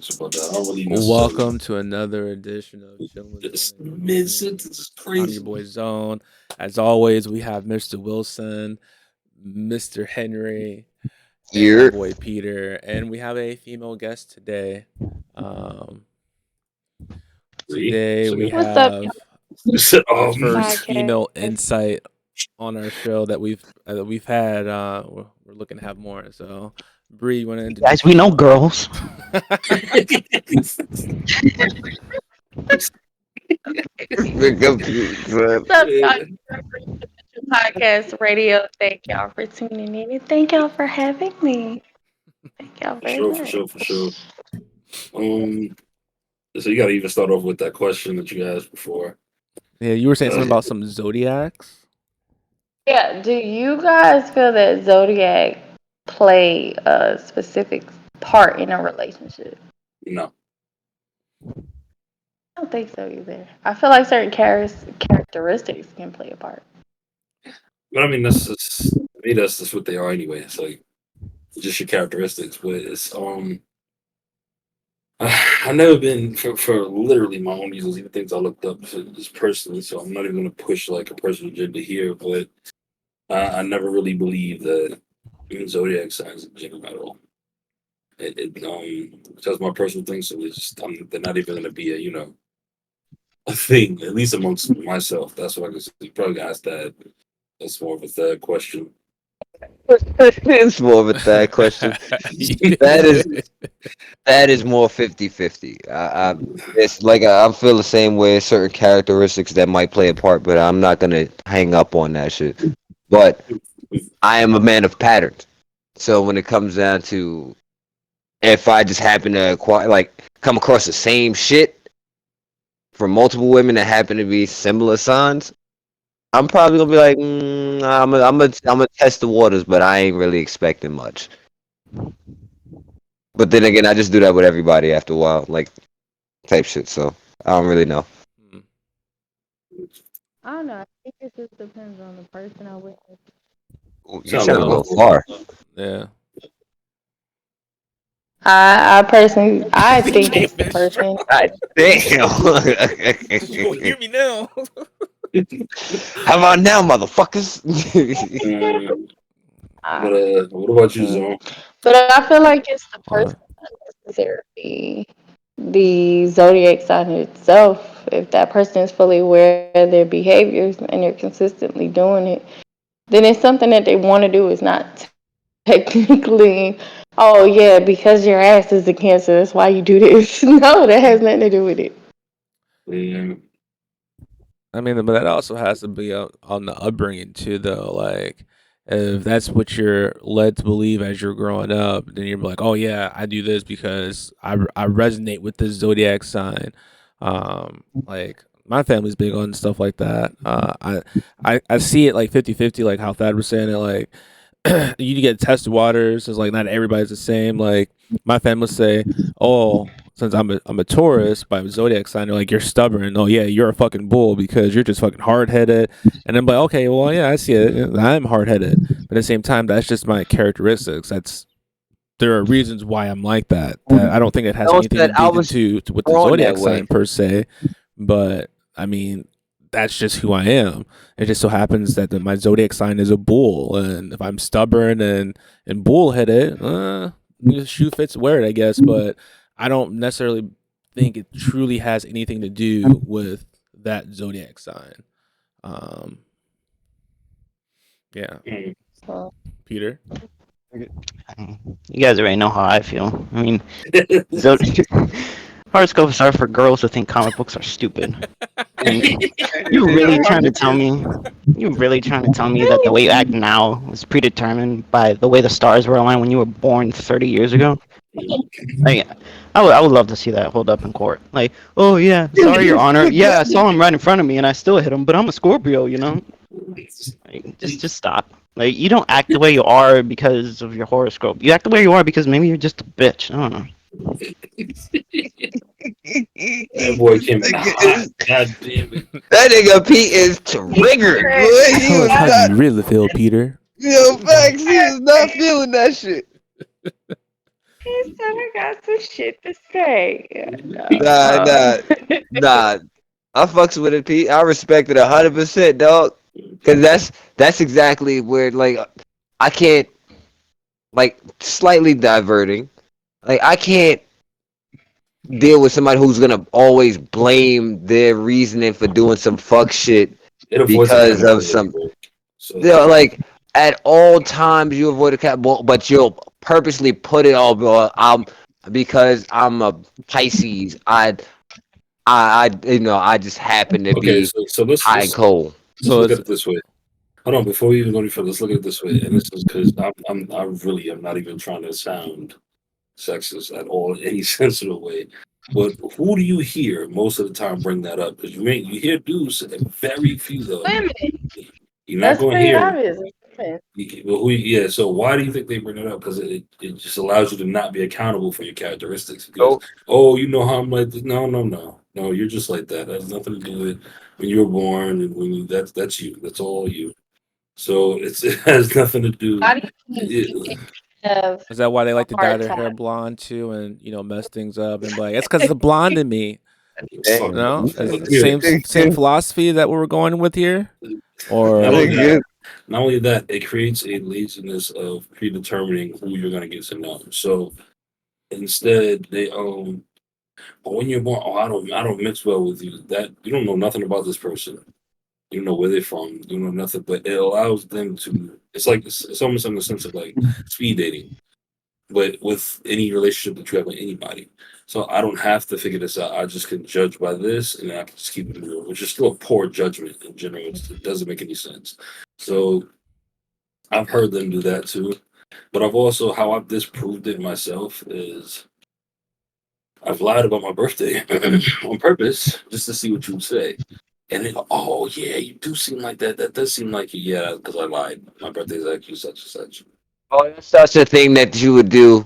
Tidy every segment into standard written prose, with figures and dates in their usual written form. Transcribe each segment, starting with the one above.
jokes about that. I don't really necessarily. Welcome to another edition of Chilling with This Zone and mid Company. sentence is I'm your crazy. boy Zone. As always, we have Mr. Wilson, Mr. Henry, and my You're boy Peter, and we have a female guest today. Um, See? Today we See? What's up, have the Um, first podcast? female insight on our show that we've had. We're looking to have more. So, Bree, you want to Guys, introduce we know yourself? girls. the confused, son. What's up, podcast radio? Thank y'all for tuning in and thank y'all for having me. Thank y'all for very sure, for much. sure, for sure. Um, so you got to even start off with that question that you asked before. Yeah, you were saying something Uh, about some zodiacs. Yeah, do you guys feel that Zodiac play a specific part in a relationship? no, I don't think so either. I feel like certain characteristics can play a part. but I mean that's just to me that's what they are anyway. It's like just your characteristics, but it's I've never been for literally my own reasons, even things I looked up just personally. So I'm not even gonna push like a personal agenda here, but I never really believed that even zodiac signs in general at all. That's my personal thing. So it's just they're not even gonna be a thing, at least amongst myself. That's what I can say. You probably got ask that. That's more of a third question. It's more of a third question. That is that is more 50-50. It's like I feel the same way. Certain characteristics that might play a part, but I'm not gonna hang up on that shit. But I am a man of patterns. So when it comes down to if I just happen to come across the same shit from multiple women that happen to be similar signs, I'm probably gonna be like, I'm gonna test the waters, but I ain't really expecting much. But then again, I just do that with everybody after a while, like type shit. So I don't really know. I don't know. I think it just depends on the person I'm with. Ooh, you Sound sound a like little a far. Yeah. I personally, I think Can't it's the finish. person. God damn. You hear me now? How about now, motherfuckers? But Uh, what about you, Zone? but I feel like it's the person, Uh, not necessarily the zodiac sign itself. If that person is fully aware of their behaviors and they're consistently doing it, then it's something that they want to do. It's not technically, oh yeah, because your ass is a cancer, that's why you do this. No, that has nothing to do with it. Yeah. I mean, but that also has to be on the upbringing too, though. Like, if that's what you're led to believe as you're growing up, then you're like, oh yeah, I do this because I resonate with this zodiac sign. Like my family's big on stuff like that. I see it like 50-50, like how Thad was saying it. Like you get tested waters. It's like not everybody's the same. Like my family would say, oh, since I'm a Taurus by zodiac sign, they're like you're stubborn. Oh yeah, you're a fucking bull because you're just fucking hard headed. And I'm like, okay, well yeah, I see it. I'm hard headed, but at the same time, that's just my characteristics. There are reasons why I'm like that. That I don't think it has Those anything to that I do was to with the born that zodiac way. sign per se, but I mean that's just who I am. It just so happens that my zodiac sign is a bull, and if I'm stubborn and bullheaded, the shoe fits wear it, I guess. But I don't necessarily think it truly has anything to do with that zodiac sign. Um, yeah, Mm. So, Peter. You guys already know how I feel. I mean, Zod- horoscopes are for girls who think comic books are stupid. And you really trying to tell me? You really trying to tell me that the way you act now was predetermined by the way the stars were aligned when you were born 30 years ago? Like, I would love to see that hold up in court. Like, oh yeah, sorry, Your Honor. Yeah, I saw him right in front of me and I still hit him, but I'm a Scorpio, you know? Like, just stop. Like, you don't act the way you are because of your horoscope. You act the way you are because maybe you're just a bitch. I don't know. That boy came in hot. God damn it. That nigga Pete is triggered. Boy. He Tell us was how not. you really feel, Peter. Facts. He was not feeling that shit. He said I got some shit to say. Nah. Nah. I fucks with it, Pete. I respect it 100%, dog. Cause that's exactly where like I can't like slightly diverting. Like I can't deal with somebody who's gonna always blame their reasoning for doing some fuck shit It avoids because of accountability, some. bro. So You know, like at all times you avoid a cat, but you'll purposely put it all. Because I'm a Pisces. I just happen to okay, be so let's high and cold. So look at it's it this way. Hold on, before we even go any further, let's look at it this way. And this is because I really am not even trying to sound sexist at all in any sensible way. But who do you hear most of the time bring that up? Because you hear dudes, very few though. Women. You're not That's going to pretty hear. obvious. Women. Well, yeah. So why do you think they bring it up? Because it just allows you to not be accountable for your characteristics. Because you know how I'm like this. No. You're just like that. That has nothing to do with when you were born and when that's you. That's all you. So it has nothing to do. Why do you think It, have is that why they a like to dye hard their hair time? blonde too, and mess things up and be like, it's because the blonde in me. it's fucked up. No, is Look, it same philosophy that we're going with here, or Not only Think that, good. not only that, it creates a laziness of predetermining who you're gonna get to know. So instead, they but when you're born, I don't mix well with you. That you don't know nothing about this person. You don't know where they're from. You know nothing, but it allows them to. It's like it's almost in the sense of like speed dating, but with any relationship that you have with anybody. So I don't have to figure this out. I just can judge by this, and I can just keep it moving, which is still a poor judgment in general. It doesn't make any sense. So I've heard them do that too, but I've also how I've disproved it myself is I've lied about my birthday on purpose just to see what you would say. And they go, oh, yeah, you do seem like that. That does seem like you. Yeah, because I lied. My birthday's actually such and such. Oh, that's such a thing that you would do.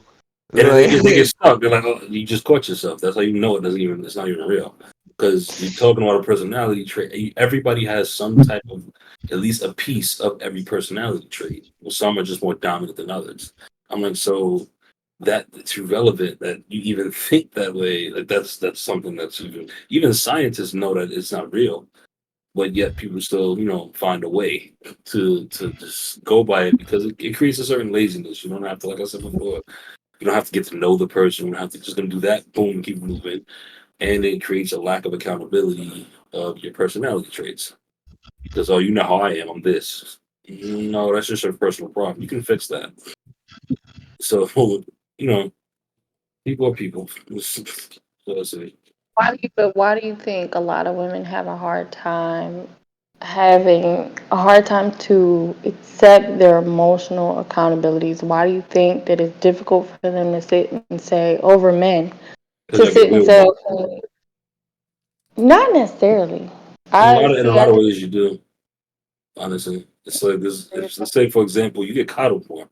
And then Like, they get stuck. They're like, oh, you just caught yourself. That's how you know it's not even real. Because you're talking about a personality trait. Everybody has some type of, at least a piece of every personality trait. Well, some are just more dominant than others. I'm like, so that it's irrelevant that you even think that way. Like that's something that's even scientists know that it's not real, but yet people still find a way to just go by it because it creates a certain laziness. You don't have to, like I said before, you don't have to get to know the person. You don't have to just gonna do that. Boom, keep moving, and it creates a lack of accountability of your personality traits. Because you know how I am. I'm this. No, that's just a personal problem. You can fix that. So you know, people are people. So that's it. Why do you think a lot of women have a hard time having a hard time to accept their emotional accountabilities? Why do you think that it's difficult for them to sit and say over men Because to I get sit away and with say, more. okay, not necessarily. In a I lot of in a see. lot of ways, you do. Honestly, it's like this. If let's say, for example, you get coddled more.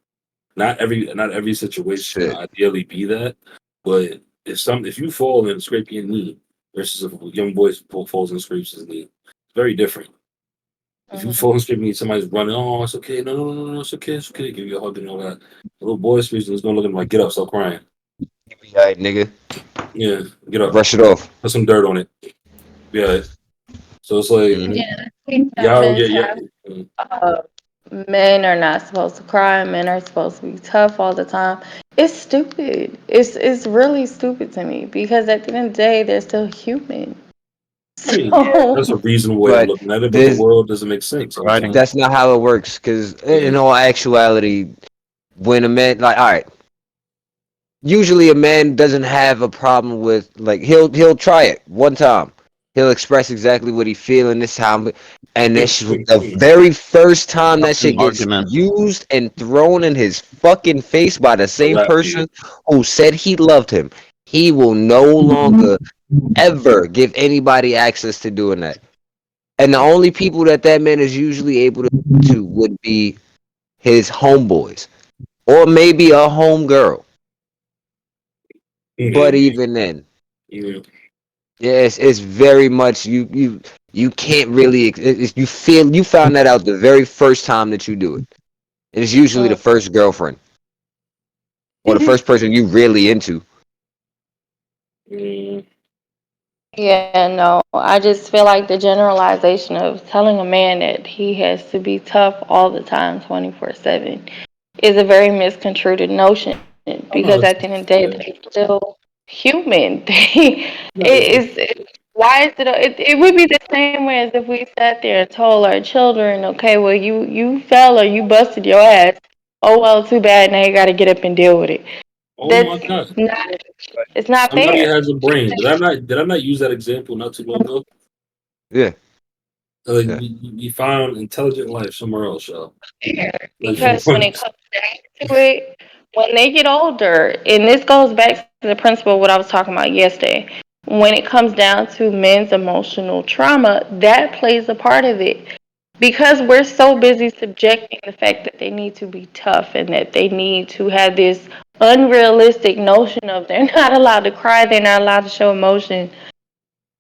Not every situation is shit. gonna ideally be that, but if you fall and scrape your knee versus if a young boy falls and scrapes his knee, it's very different. If you Mhm. fall and scrape your knee, somebody's running, oh, it's okay, no, it's okay, give you a hug and all that. The little boy screams and he's gonna look at him like, get up, stop crying. You be alright, nigga. Yeah, get up, Brush it off. put some dirt on it. Yeah. So it's like, Mhm. Yeah, I think that y'all, yeah, mentality. Uh, Men are not supposed to cry. Men are supposed to be tough all the time. It's stupid. It's really stupid to me because at the end of the day, they're still human. I mean, that's a So reasonable way of But looking at it, but the this world doesn't make sense Providing. sometimes. that's not how it works. Because Yeah. in all actuality, when a man like all right, usually a man doesn't have a problem with like he'll try it one time. He'll express exactly what he feeling this time, and this the very first time that An shit gets argument. used and thrown in his fucking face by the A same rap for you. person who said he loved him, he will no longer ever give anybody access to doing that. And the only people that man is usually able to would be his homeboys or maybe a homegirl. But Maybe. even then, Yeah. yes, it's very much you can't really you found that out the very first time that you do it. And it's usually the first girlfriend. or the first person you really into. Mm, Yeah, no. I just feel like the generalization of telling a man that he has to be tough all the time, 24/7, is a very misconstrued notion oh because no, at the end of the day, yeah, they're still human. They, no, it's why is it would be the same way as if we sat there and told our children, okay, well, you fell or you busted your ass. Oh, well, too bad. Now you got to get up and deal with it. oh That's my god. not, it's not Somebody fair. has a brain. Did I not use that example not too long ago? Yeah, Like yeah. you found intelligent life somewhere else, y'all. Like for Because when it once. comes down to it, when they get older, and this goes back to the principle of what I was talking about yesterday, when it comes down to men's emotional trauma, that plays a part of it. Because we're so busy subjecting the fact that they need to be tough and that they need to have this unrealistic notion of they're not allowed to cry, they're not allowed to show emotion,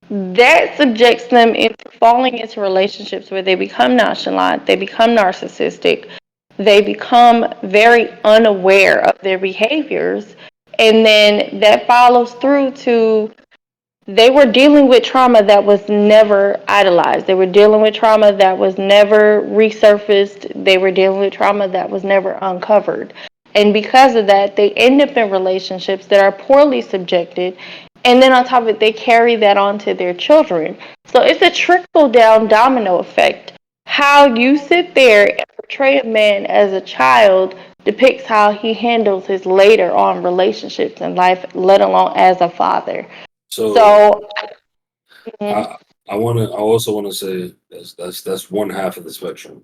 that subjects them into falling into relationships where they become nonchalant, they become narcissistic, they become very unaware of their behaviors, and then that follows through to they were dealing with trauma that was never idolized. They were dealing with trauma that was never resurfaced. They were dealing with trauma that was never uncovered. And because of that, they end up in relationships that are poorly subjected. And then on top of it, they carry that on to their children. So it's a trickle down domino effect. How you sit there and portray a man as a child depicts how he handles his later on relationships in life, let alone as a father. So So, mhm. I also wanna say that's one half of the spectrum.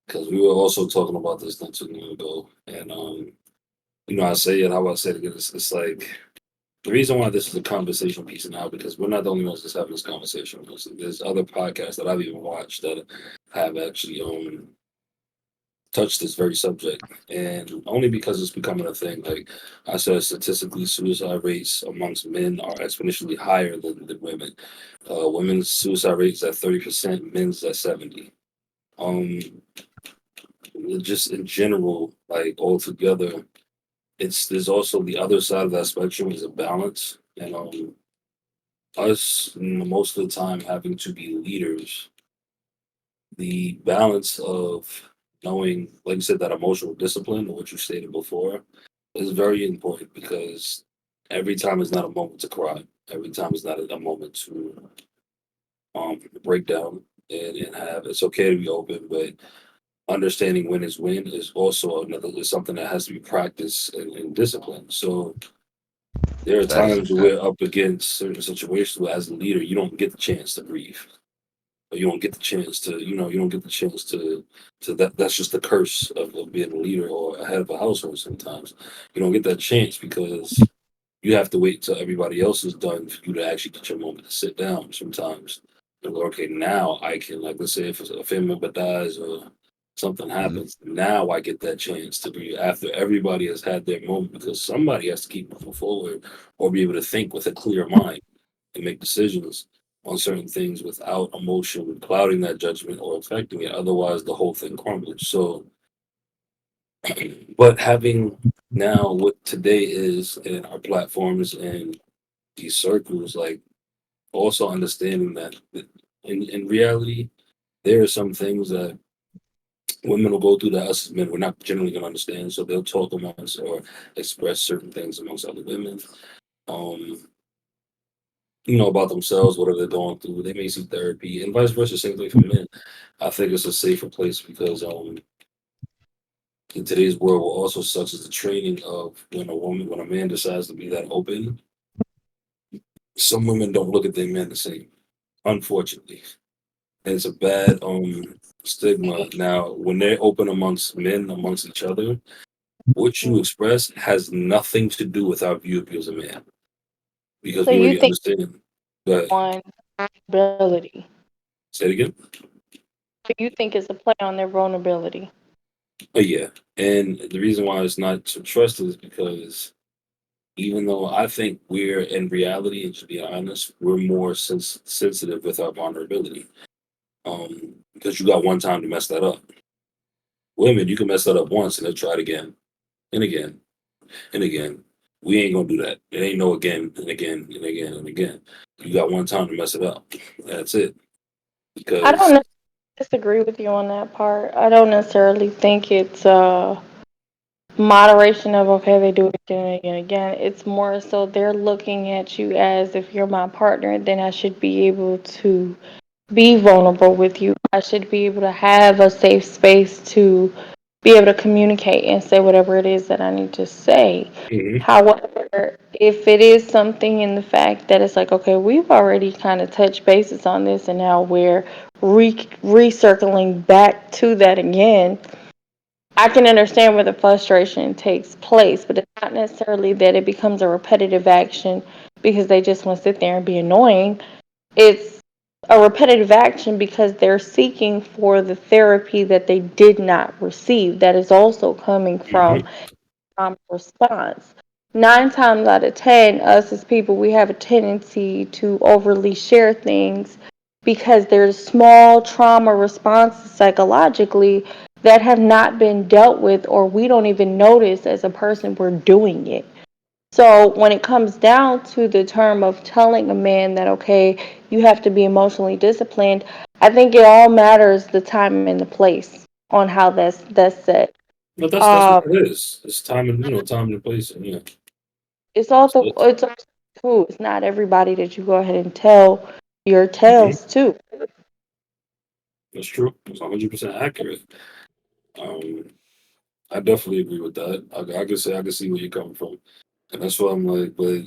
Because we were also talking about this not too long ago. And I say it how I say it again. It's like the reason why this is a conversation piece now because we're not the only ones that's having this conversation. There's other podcasts that I've even watched that have actually touched this very subject, and only because it's becoming a thing. Like I said, statistically, suicide rates amongst men are exponentially higher than women. Women's suicide rates at 30%, men's at 70. Um, just in general, like altogether, there's also the other side of that spectrum is a balance, and us most of the time having to be leaders, the balance of knowing, like you said, that emotional discipline, or what you stated before, is very important because every time is not a moment to cry. Every time is not a moment to break down and have. It's okay to be open, but understanding when is when is also another is something that has to be practiced and disciplined. So there are Facts. times where we're up against certain situations where as a leader you don't get the chance to breathe. Or you don't get the chance to, you don't get the chance to that's just the curse of being a leader or a head of a household sometimes. You don't get that chance because you have to wait till everybody else is done for you to actually get your moment to sit down sometimes. And go, okay, now I can, like, let's say if a family member dies or something Mhm. happens, now I get that chance to be after everybody has had their moment because somebody has to keep moving forward or be able to think with a clear mind and make decisions on certain things without emotion clouding that judgment or affecting it. Otherwise, the whole thing crumbles. So, but having now what today is in our platforms and these circles, like also understanding that in reality, there are some things that women will go through that us as men we're not generally going to understand. So they'll talk amongst or express certain things amongst other women. Um, about themselves, whatever they're going through. They may seek therapy, and vice versa. Same thing for men. I think it's a safer place because in today's world, what also sucks is the training of when a man decides to be that open. Some women don't look at their men the same, unfortunately. And it's a bad stigma. Now, when they're open amongst men, amongst each other, what you express has nothing to do with our view of you as a man because So we you already think understand. But on vulnerability? say it again. So you think it's a play on their vulnerability? Oh yeah, and the reason why it's not to trust is because even though I think we're in reality, and to be honest, we're more sensitive with our vulnerability. Because you got one time to mess that up. Women, you can mess that up once and they'll try it again and again And again, we ain't gonna do that. It ain't no again and again and again and again. You got one time to mess it up. That's it. I Because don't disagree with you on that part. I don't necessarily think it's moderation of okay, they do it again and again and again. It's more so they're looking at you as if you're my partner, then I should be able to be vulnerable with you. I should be able to have a safe space to be able to communicate and say whatever it is that I need to say. mhm, However, if it is something in the fact that it's like, okay, we've already kind of touched bases on this and now we're recircling back to that again, I can understand where the frustration takes place, but it's not necessarily that it becomes a repetitive action because they just want to sit there and be annoying. It's a repetitive action because they're seeking for the therapy that they did not receive that is also coming from mhm. response. 9 times out of 10, us as people, we have a tendency to overly share things because there's small trauma responses psychologically that have not been dealt with, or we don't even notice as a person we're doing it. So when it comes down to the term of telling a man that, okay, you have to be emotionally disciplined, I think it all matters the time and the place on how that's set. But that's what Um, it is. It's time and time and place. And, it's that's also it. it's also too. It's not everybody that you go ahead and tell your Mhm. tales to. That's true. It's 100% accurate. Um, I definitely agree with that. I can say I can see where you're coming from, and that's why I'm like, but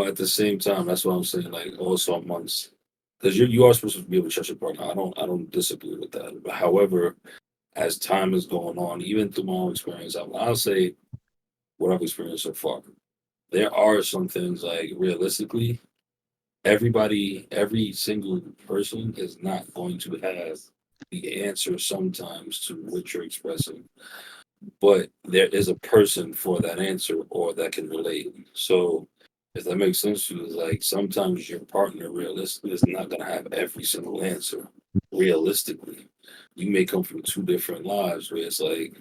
at the same time, that's why I'm saying like also amongst because you are supposed to be able to trust your partner. I don't disagree with that. But however, as time is going on, even through my own experience, I'll say what I've experienced so far. There are some things like realistically, every single person is not going to have the answer sometimes to what you're expressing, but there is a person for that answer or that can relate. So if that makes sense to you, it's like sometimes your partner realistically is not gonna have every single answer. Realistically, you may come from two different lives where it's like,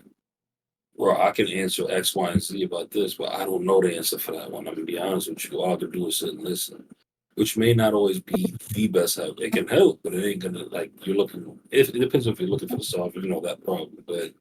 well, I can answer X, Y, and Z about this, but I don't know the answer for that one. I'm gonna be honest with you. All I can do is sit and listen, which may not always be the best help. It can help, but it ain't gonna like you're looking. It depends if you're looking for the solve, that problem. But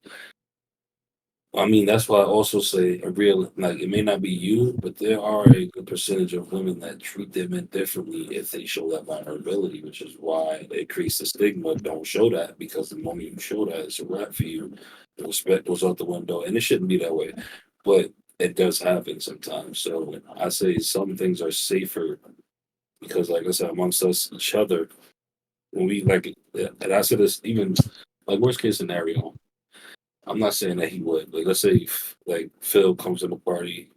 I mean, that's why I also say a real like it may not be you, but there are a good percentage of women that treat their men differently if they show that vulnerability, which is why it creates the stigma. Don't show that because the moment you show that, it's a wrap for you. The respect goes out the window, and it shouldn't be that way, but it does happen sometimes. So I say some things are safer because, like I said, amongst us each other, when we like, and I said this even like worst case scenario. I'm not saying that he would. Like, let's say like Phil comes to the party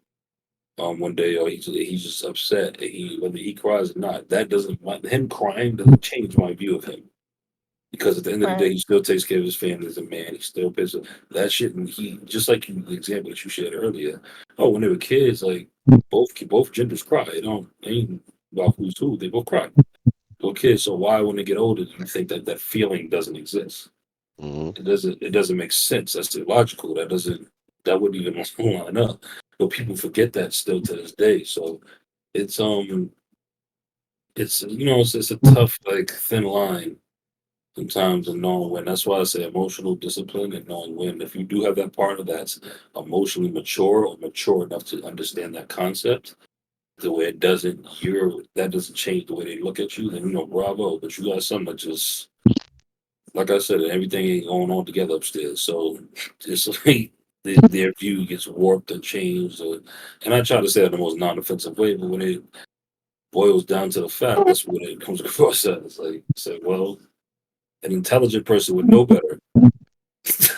one day, or he's just upset, and whether he cries or not, that doesn't him crying doesn't change my view of him because at the end of the Right. day, he still takes care of his family as a man. He still pays that shit, and he just like the example that you shared earlier. Oh, when they were kids, like both genders cry. It ain't about who's who. They both cry. Little kids. So why, when they get older, do you think that that feeling doesn't exist? Mhm. It doesn't make sense. That's illogical. That wouldn't even line up. But people forget that still to this day. So it's it's a tough like thin line sometimes and knowing when. That's why I say emotional discipline and knowing when. If you do have that partner that's emotionally mature or mature enough to understand that concept, the way that doesn't change the way they look at you, then bravo. But you got something that just like I said, everything ain't going on together upstairs. So it's like their view gets warped and changed. And I try to say it in the most non-offensive way, but when it boils down to the fact, that's what it comes across as. Like, say, well, an intelligent person would know better.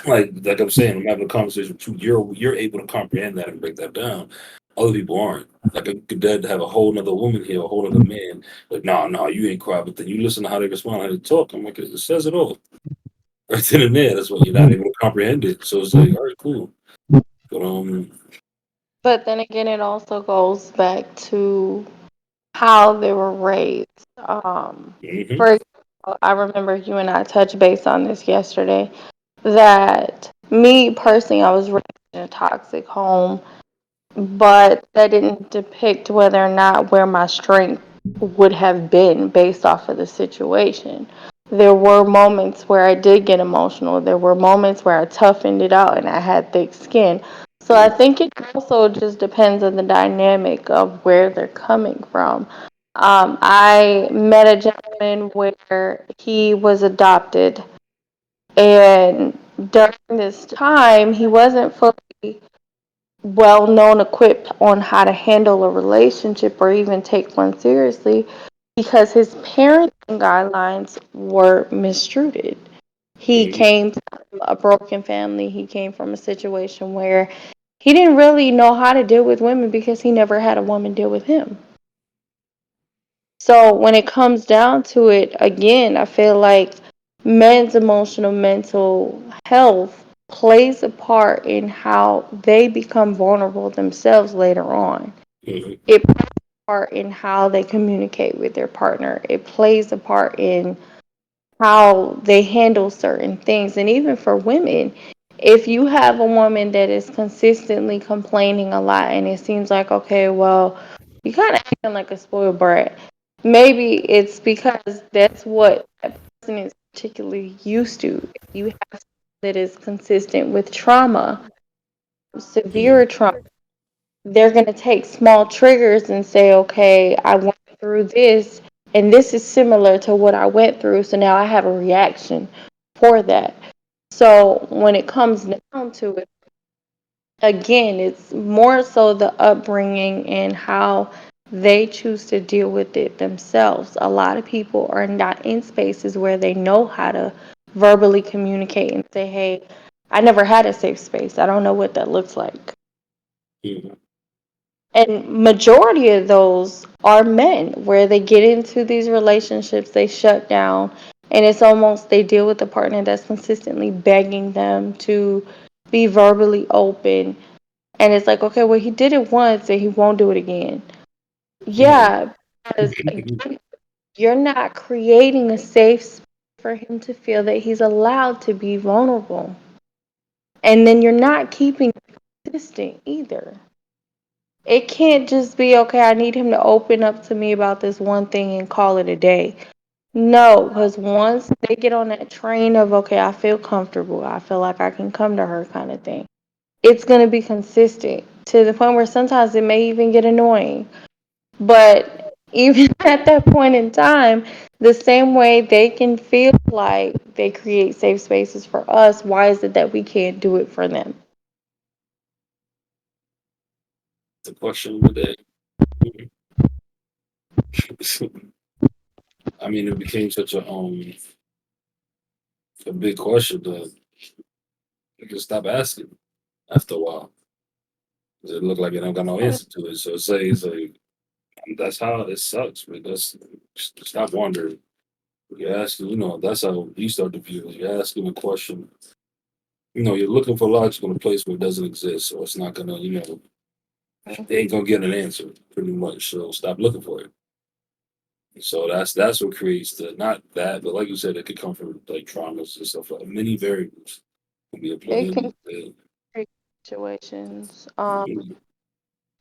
like I'm saying, I'm having a conversation with you. You're able to comprehend that and break that down. Other people aren't. Like I could dead have a whole nother woman here, a whole nother man. Like, no, you ain't cry. But then you listen to how they respond, how they talk. I'm like, it says it all. Right then and there. That's why you're not able to comprehend it. So it's like, all right, cool. But But then again, it also goes back to how they were raised. mhm, For example, I remember you and I touched base on this yesterday. That me personally, I was raised in a toxic home but that didn't depict whether or not where my strength would have been based off of the situation. There were moments where I did get emotional. There were moments where I toughened it out and I had thick skin. So I think it also just depends on the dynamic of where they're coming from. I met a gentleman where he was adopted, and during this time, he wasn't fully well known, equipped on how to handle a relationship or even take one seriously because his parenting guidelines were mistreated. He Mhm. came from a broken family. He came from a situation where he didn't really know how to deal with women because he never had a woman deal with him. So when it comes down to it, again, I feel like men's emotional mental health plays a part in how they become vulnerable themselves later on. Mhm. It plays a part in how they communicate with their partner. It plays a part in how they handle certain things. And even for women, if you have a woman that is consistently complaining a lot and it seems like, okay, well, you kind of acting like a spoiled brat. Maybe it's because that's what that person is particularly used to. If you have someone that is consistent with trauma, severe Mhm. trauma, they're going to take small triggers and say, okay, I went through this, and this is similar to what I went through, so now I have a reaction for that. So when it comes down to it, again, it's more so the upbringing and how they choose to deal with it themselves. A lot of people are not in spaces where they know how to verbally communicate and say, hey, I never had a safe space. I don't know what that looks like. Mhm. And majority of those are men where they get into these relationships, they shut down, and it's almost they deal with a partner that's consistently begging them to be verbally open. And it's like, okay, well, he did it once and he won't do it again. Yeah, because again, you're not creating a safe space for him to feel that he's allowed to be vulnerable. And then you're not keeping it consistent either. It can't just be, okay, I need him to open up to me about this one thing and call it a day. No, because once they get on that train of, okay, I feel comfortable, I feel like I can come to her kind of thing, it's going to be consistent to the point where sometimes it may even get annoying. But even at that point in time, the same way they can feel like they create safe spaces for us, why is it that we can't do it for them? The question of the day. I mean, it became such a big question that you can stop asking after a while. 'Cause it looked like you don't got no answer to it. So it's like that's how it sucks, man. That's stop wondering. You're asking, that's how you start to view it. You're asking a question. You're looking for logic in a place where it doesn't exist, so it's not gonna, they ain't gonna get an answer pretty much. So stop looking for it. So that's what creates the not that, but like you said, it could come from like traumas and stuff like many variables can be It applied. can create situations.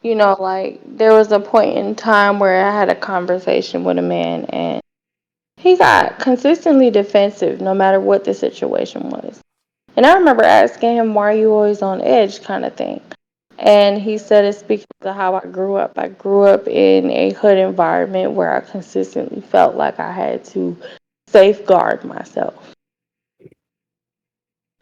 Like there was a point in time where I had a conversation with a man and he got consistently defensive no matter what the situation was. And I remember asking him, why are you always on edge kind of thing? And he said it's because of how I grew up. I grew up in a hood environment where I consistently felt like I had to safeguard myself.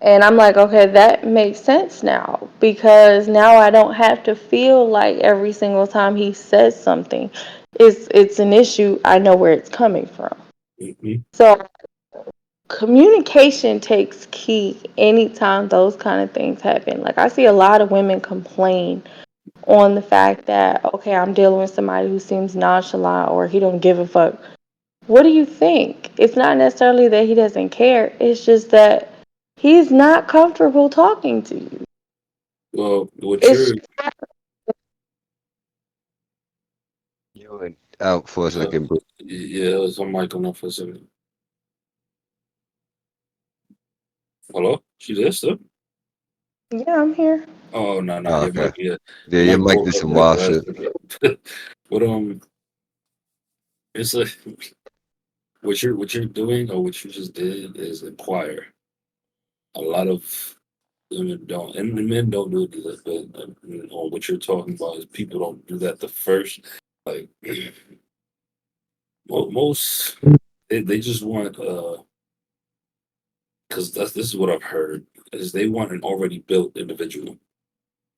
And I'm like, okay, that makes sense now because now I don't have to feel like every single time he says something, it's an issue. I know where it's coming from. Mm-hmm. So communication takes key anytime those kind of things happen. Like I see a lot of women complain on the fact that, okay, I'm dealing with somebody who seems nonchalant or he don't give a fuck. What do you think? It's not necessarily that he doesn't care. It's just that he's not comfortable talking to you. Well, what It's you're, You went out for a uh, second, bro. yeah, it's on mic on for a second. Hello, she there still? Yeah, I'm here. Oh no, Oh, your okay. mic, Yeah, your your mic mic broke did up some there wild shit. drastically. But it's like what you're doing or what you just did is inquire. A lot of women don't, and the men don't do it either. But what you're talking about is people don't do that the first. Like most, they just want because this is what I've heard is they want an already built individual.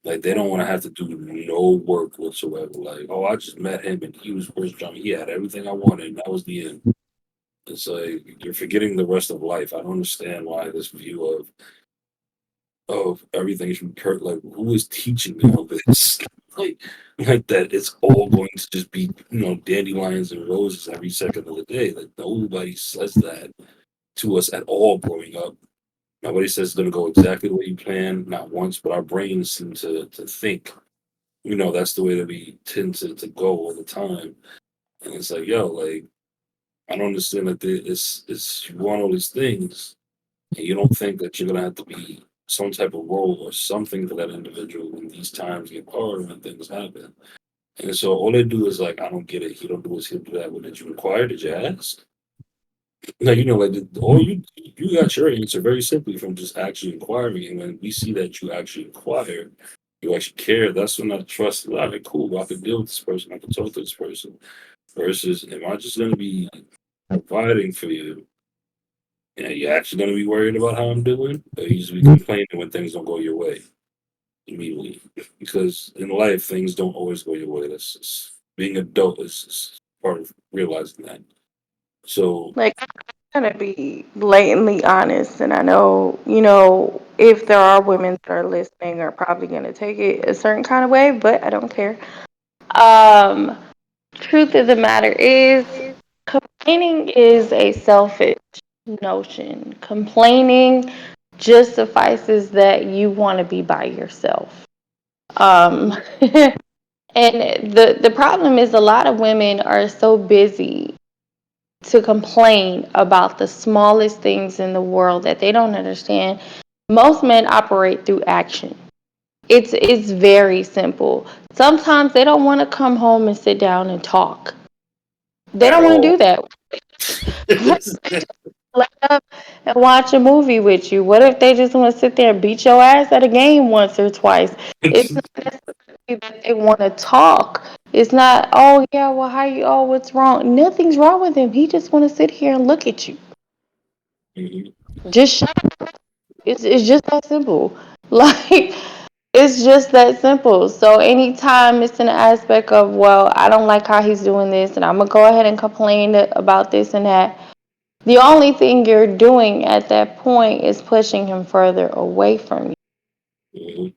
Like they don't want to have to do no work whatsoever. Like, oh, I just met him and he was first jump. He had everything I wanted, and that was the end. It's like you're forgetting the rest of life. I don't understand why this view of everything is like who is teaching me all this? like like that it's all going to just be dandelions and roses every second of the day. Like nobody says that to us at all growing up. Nobody says it's gonna go exactly the way you plan, not once, but our brains seem to think, that's the way that we tend to go all the time. And it's like, yo, like I don't understand that it's you want all these things and you don't think that you're gonna have to be some type of role or something for that individual when these times get hard and things happen. And so all they do is like, I don't get it. He don't do this, he'll do that. Well, did you inquire? Did you ask? Now like all you got your answer very simply from just actually inquiring. And when we see that you actually inquire, you actually care. That's when I trust. All right, cool. I can deal with this person. I can talk to this person. Versus, am I just going to be providing for you? And you're actually going to be worried about how I'm doing, or you just be complaining when things don't go your way immediately? Because in life, things don't always go your way. That's just, being adult is part of realizing that. So, Like, I'm gonna be blatantly honest, and I know, if there are women that are listening are probably gonna take it a certain kind of way, but I don't care. Um, Truth of the matter is, complaining is a selfish notion. Complaining just suffices that you want to be by yourself. And the problem is a lot of women are so busy to complain about the smallest things in the world that they don't understand. Most men operate through action. It's very simple. Sometimes they don't want to come home and sit down and talk. They at don't want to do all. that. Let up and watch a movie with you. What if they just want to sit there and beat your ass at a game once or twice? It's not necessarily that they want to talk. It's not, oh yeah, well how you, oh what's wrong? Nothing's wrong with him. He just want to sit here and look at you. Mhm. Just shut up. It's just that simple. Like it's just that simple. So anytime it's an aspect of, well, I don't like how he's doing this, and I'm gonna go ahead and complain about this and that. The only thing you're doing at that point is pushing him further away from you. Mhm.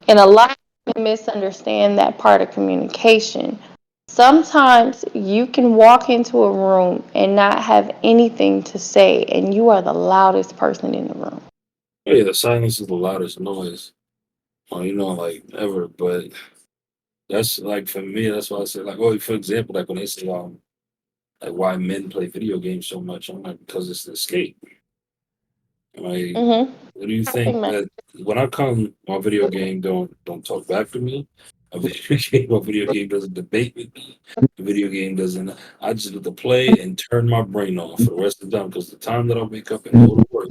And a lot of people misunderstand that part of communication. Sometimes you can walk into a room and not have anything to say, and you are the loudest person in the room. Oh, yeah, the silence is the loudest noise. Like ever. But that's like for me. That's why I say like, oh, for example, like when they say like why men play video games so much, I'm like because it's an escape. Like, Mm-hmm. what do you I think think that. that when I come, my video game don't talk back to me. My video game doesn't debate with me. The video game doesn't. I just get to play and turn my brain off for the rest of the time because the time that I wake up and go to work,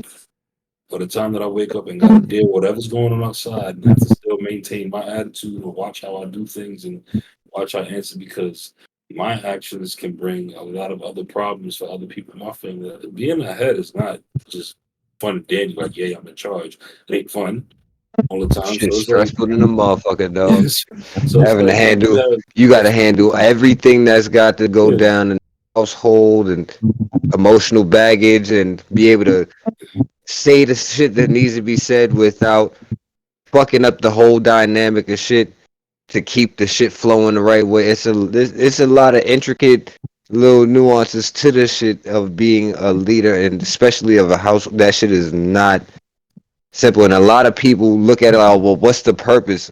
or the time that I wake up and got to deal with whatever's going on outside and have to still maintain my attitude or watch how I do things and watch how I answer because my actions can bring a lot of other problems for other people in my family. Being ahead is not just fun and dandy, like, yeah, I'm in charge. It ain't fun all the time. Shit So it's like, stressful than a motherfucker, dog. so it's Having to like, yo, handle, you got to handle everything that's got to go yeah, down in the household and emotional baggage and be able to say the shit that needs to be said without fucking up the whole dynamic of shit to keep the shit flowing the right way. It's a lot of intricate little nuances to this shit of being a leader and especially of a house. That shit is not simple, and a lot of people look at it like, well, what's the purpose?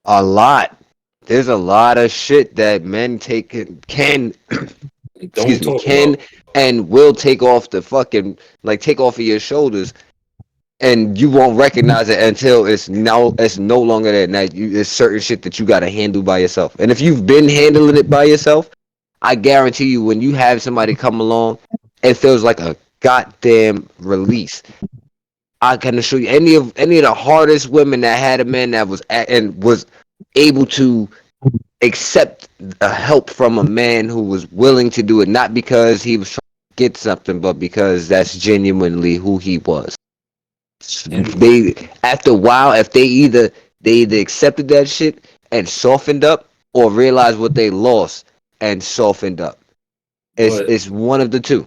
A lot. There's a lot of shit that men can don't excuse me, talk can about. and will take off the fucking, like, take off of your shoulders and you won't recognize it until it's no longer there. Now it's certain shit that you gotta handle by yourself. And if you've been handling it by yourself, I guarantee you, when you have somebody come along, it feels like a goddamn release. I can assure you, any of the hardest women that had a man that and was able to accept help from a man who was willing to do it, not because he was trying to get something, but because that's genuinely who he was. And They after a while, if they either accepted that shit and softened up, or realized what they lost and softened up. but It's one of the two.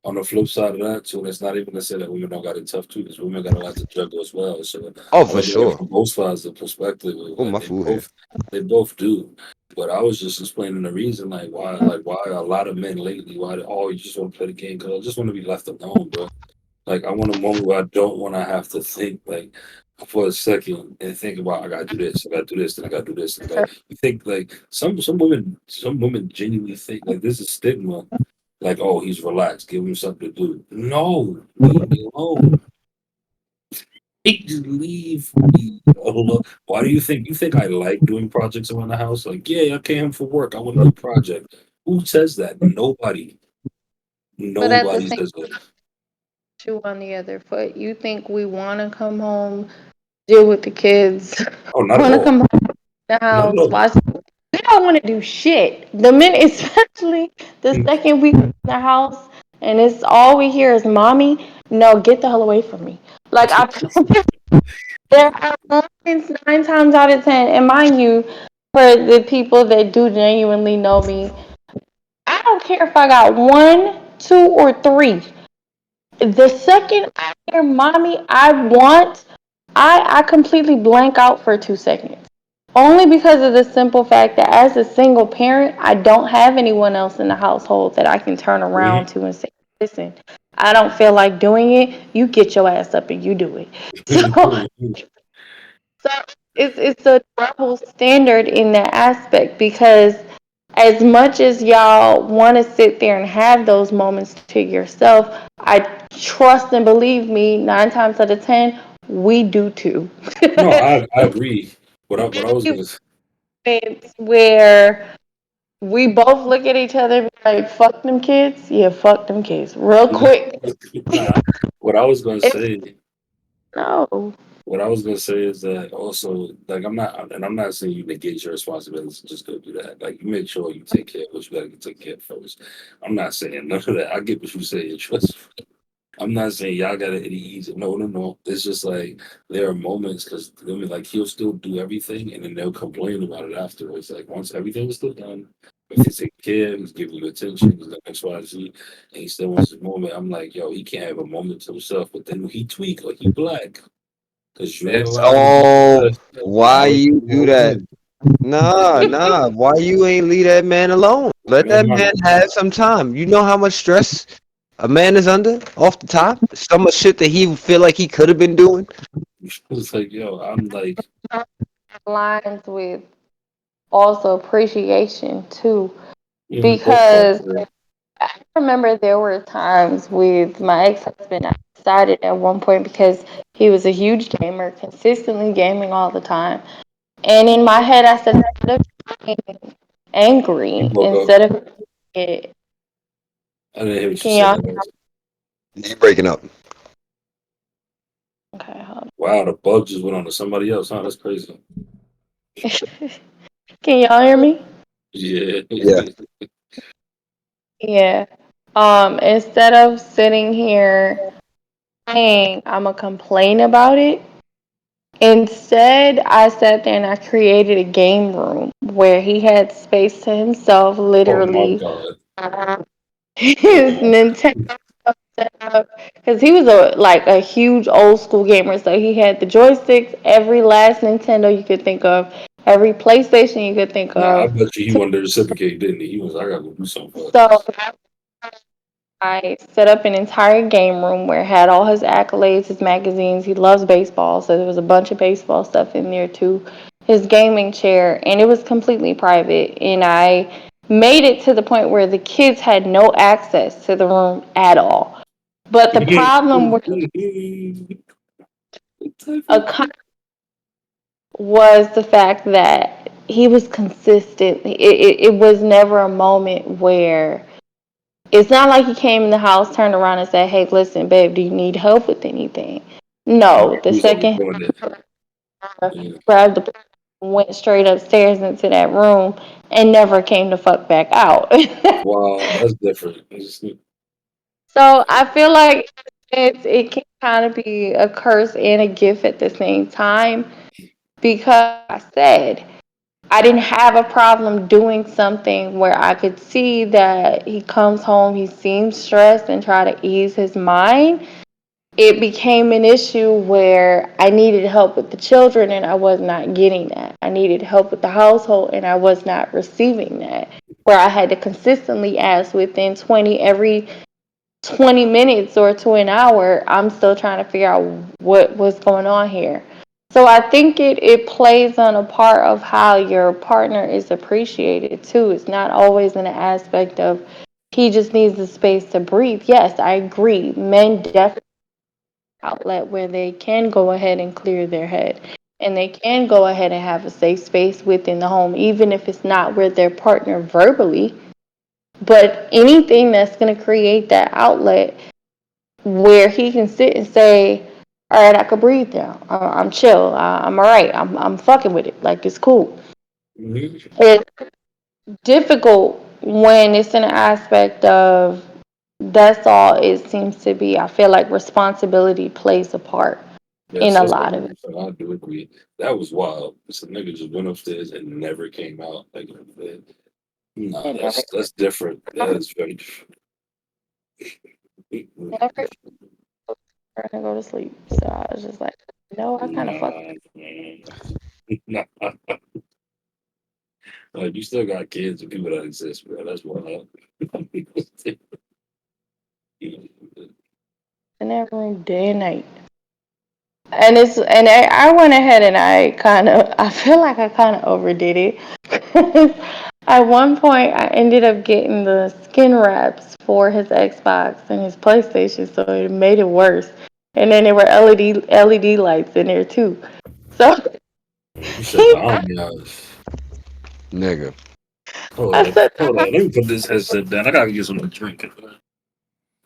on the flip side of that too, that's not even to say that women don't got it tough too, because women got a lot to juggle as well. So Oh, I for look at it sure. from both sides of the perspective. Oh, Like my food here. they both do. But I was just explaining the reason, like why a lot of men lately, why they, oh, you just want to play the game because I just want to be left alone, bro. Like I want a moment where I don't want to have to think like for a second and think about I gotta do this, I gotta do this, and I gotta do this, and I gotta you think like some women genuinely think like this is stigma, like oh he's relaxed, give him something to do. No, leave me alone. Just leave me alone. Why do you think I like doing projects around the house? Like yeah, I came for work. I want to do a project. Who says that? Nobody. But at the Nobody same says that. shoe on the other foot, you think we want to come home, deal with the kids, Oh, not at want to all. come home to the Not at house, all. watch. We don't want to do shit. The minute, especially the second we in the house, and it's all we hear is mommy. No, get the hell away from me. Like I, there are moments 9 times out of 10, and mind you, for the people that do genuinely know me, I don't care if I got one, two, or three. The second I hear mommy, I completely blank out for 2 seconds. Only because of the simple fact that as a single parent, I don't have anyone else in the household that I can turn around to and say, listen, I don't feel like doing it. You get your ass up and you do it. So it's a double standard in that aspect because as much as y'all want to sit there and have those moments to yourself, I trust and believe me, 9 times out of 10, we do too. No, I agree. What I was gonna say, It's where we both look at each other and be like, fuck them kids. Yeah, fuck them kids. Real quick. nah, what I was gonna It's say, no. what I was gonna say is that also, like, I'm not saying you negate your responsibilities and just go do that. Like, you make sure you take care of what you gotta take care of first. I'm not saying none of that. I get what you say. Trust I'm not saying y'all got it any easy. No, no, no. It's just like there are moments because I mean, like he'll still do everything, and then they'll complain about it afterwards. Like once everything is still done, if he's taking care, he's giving you attention, he's like X, Y, Z, and he still wants his moment. I'm like, yo, he can't have a moment to himself. But then he tweak or he black because you ain't It's allowed him to do all that. why Now it's you do all that. good. Nah. Why you ain't leave that man alone? Let Man, that man have some time. You know how much stress a man is under off the top? So much shit that he feel like he could have been doing. it's like, yo, I'm like, Lines with also appreciation too. both parts. Because I remember there were times with my ex-husband, I decided at one point because he was a huge gamer, consistently gaming all the time. And in my head, I said, instead of being You angry, broke up. instead of it, I didn't hear what you can said. y'all, That You breaking up. okay, hold wow, the bug just went on to somebody else. Huh? That's crazy. on. Can y'all hear me? Yeah. Yeah. Yeah. Instead of sitting here saying I'm gonna complain about it, instead I sat there and I created a game room where he had space to himself, Oh my literally. god. His Nintendo set up because he was a huge old school gamer, so he had the joysticks, every last Nintendo you could think of, every PlayStation you could think Nah, I of. bet you he wanted to reciprocate, didn't he? He was, I gotta go do something about So this. I set up an entire game room where it had all his accolades, his magazines. He loves baseball, so there was a bunch of baseball stuff in there too. His gaming chair, and it was completely private. And I made it to the point where the kids had no access to the room at all. But the problem with Was the fact that he was consistent. It was never a moment where it's not like he came in the house, turned around, and said, "Hey, listen, babe, do you need help with anything?" No, the He was always second doing it. he grabbed the went straight upstairs into that room and never came the fuck back out. Wow, that's different. So I feel like it can kind of be a curse and a gift at the same time because I said I didn't have a problem doing something where I could see that he comes home, he seems stressed and try to ease his mind. It became an issue where I needed help with the children and I was not getting that. I needed help with the household and I was not receiving that. Where I had to consistently ask within every 20 minutes or to an hour, I'm still trying to figure out what was going on here. So I think it plays on a part of how your partner is appreciated too. It's not always in the aspect of he just needs the space to breathe. Yes, I agree. Men definitely outlet where they can go ahead and clear their head. And they can go ahead and have a safe space within the home, even if it's not with their partner verbally. But anything that's going to create that outlet where he can sit and say, all right, I can breathe now. I'm chill. I'm all right. I'm fucking with it. Like, it's cool. Mm-hmm. It's difficult when it's an aspect of that's all it seems to be. I feel like responsibility plays a part in Yes, a that's lot of it. 100%. I do agree. That was wild. Some nigga just went upstairs and never came out. Like, nah, It never, that's different. That is very different. never trying to go to sleep. So I was just like, no, I kind of fucked. Nah, man. Nah. Like, you still got kids and people that exist, bro. That's wild. In that room day and night. I went ahead and I feel like I kind of overdid it. At one point, I ended up getting the skin wraps for his Xbox and his PlayStation, so it made it worse. And then there were LED lights in there too. So You said the he, ambiance. Nigga. Hold I on. said, Hold on. Let me put this headset down. I gotta get something to drink.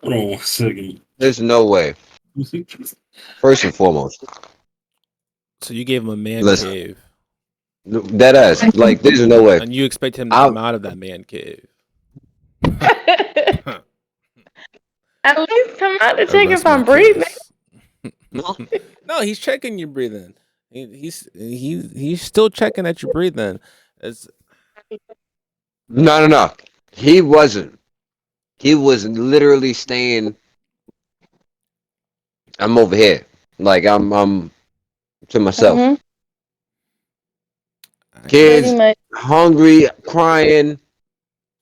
Hold on 1 second. There's no way. First and foremost, So you gave him a man listen, cave, that ass. Like, there's no way. and you expect him to I'm come out of that man cave. at least come out to Or check rest if my I'm breathing. case. No, he's checking your breathing. He's still checking that you're breathing. It's, no. He wasn't. He was literally staying. I'm over here. Like I'm to myself. Mm-hmm. Pretty Kids much. hungry, crying,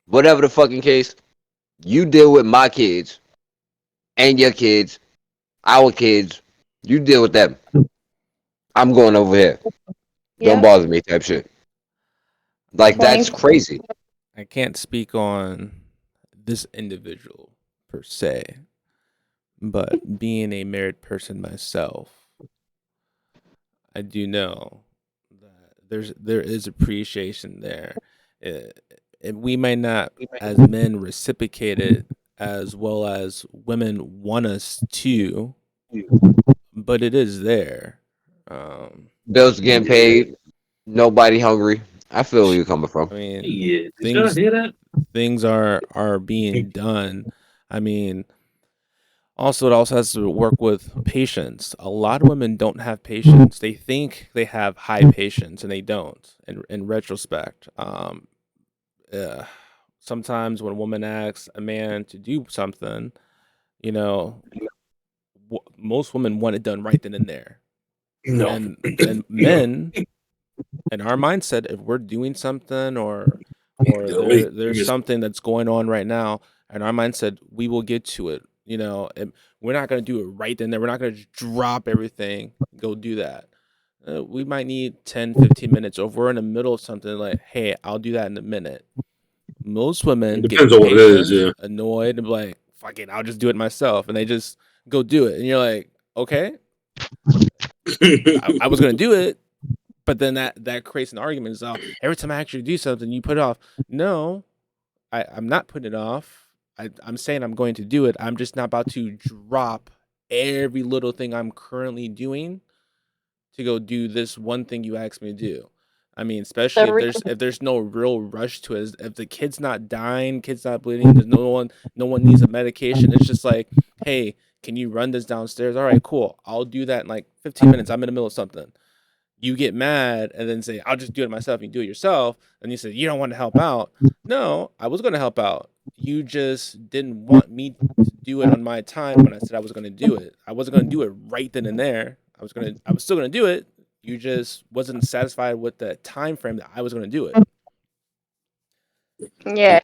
whatever the fucking case. You deal with my kids and your kids, our kids. You deal with them. I'm going over here. Don't Yep. bother me, type shit. Like, that's 20. crazy. I can't speak on this individual per se, but being a married person myself, I do know that there is appreciation there. Uh, and we may not, as men, reciprocate it as well as women want us to, but it is there. Um, Bills getting Yeah. paid. Nobody hungry. I feel where you're coming from. I mean, Yeah. Did y'all things hear that? things are being done. I mean, also, it also has to work with patience. A lot of women don't have patience. They think they have high patience, and they don't. In retrospect, uh, sometimes when a woman asks a man to do something, you know, most women want it done right then and there. No. And No. men, in our mindset, if we're doing something or Wait. there's something that's going on right now, and our mindset, we will get to it. And we're not gonna do it right then and there. We're not gonna just drop everything, go do that. We might need 10, 15 minutes. Or if we're in the middle of something, like, hey, I'll do that in a minute. Most women It get depends on what it is, impatient, yeah. annoyed, and be like, fuck it, I'll just do it myself. And they just go do it. And you're like, okay. I was gonna do it, but then that creates an argument. So every time I actually do something, you put it off. No, I'm not putting it off. I'm saying I'm going to do it. I'm just not about to drop every little thing I'm currently doing to go do this one thing you asked me to do. I mean, especially if there's no real rush to it, if the kid's not dying, kid's not bleeding, there's no one needs a medication. It's just like, hey, can you run this downstairs? All right, cool. I'll do that in like 15 minutes. I'm in the middle of something. You get mad and then say, I'll just do it myself. You do it yourself. And you say, you don't want to help out. No, I was going to help out. You just didn't want me to do it on my time when I said I was going to do it. I wasn't going to do it right then and there. I was still going to do it. You just wasn't satisfied with the time frame that I was going to do it. Yeah,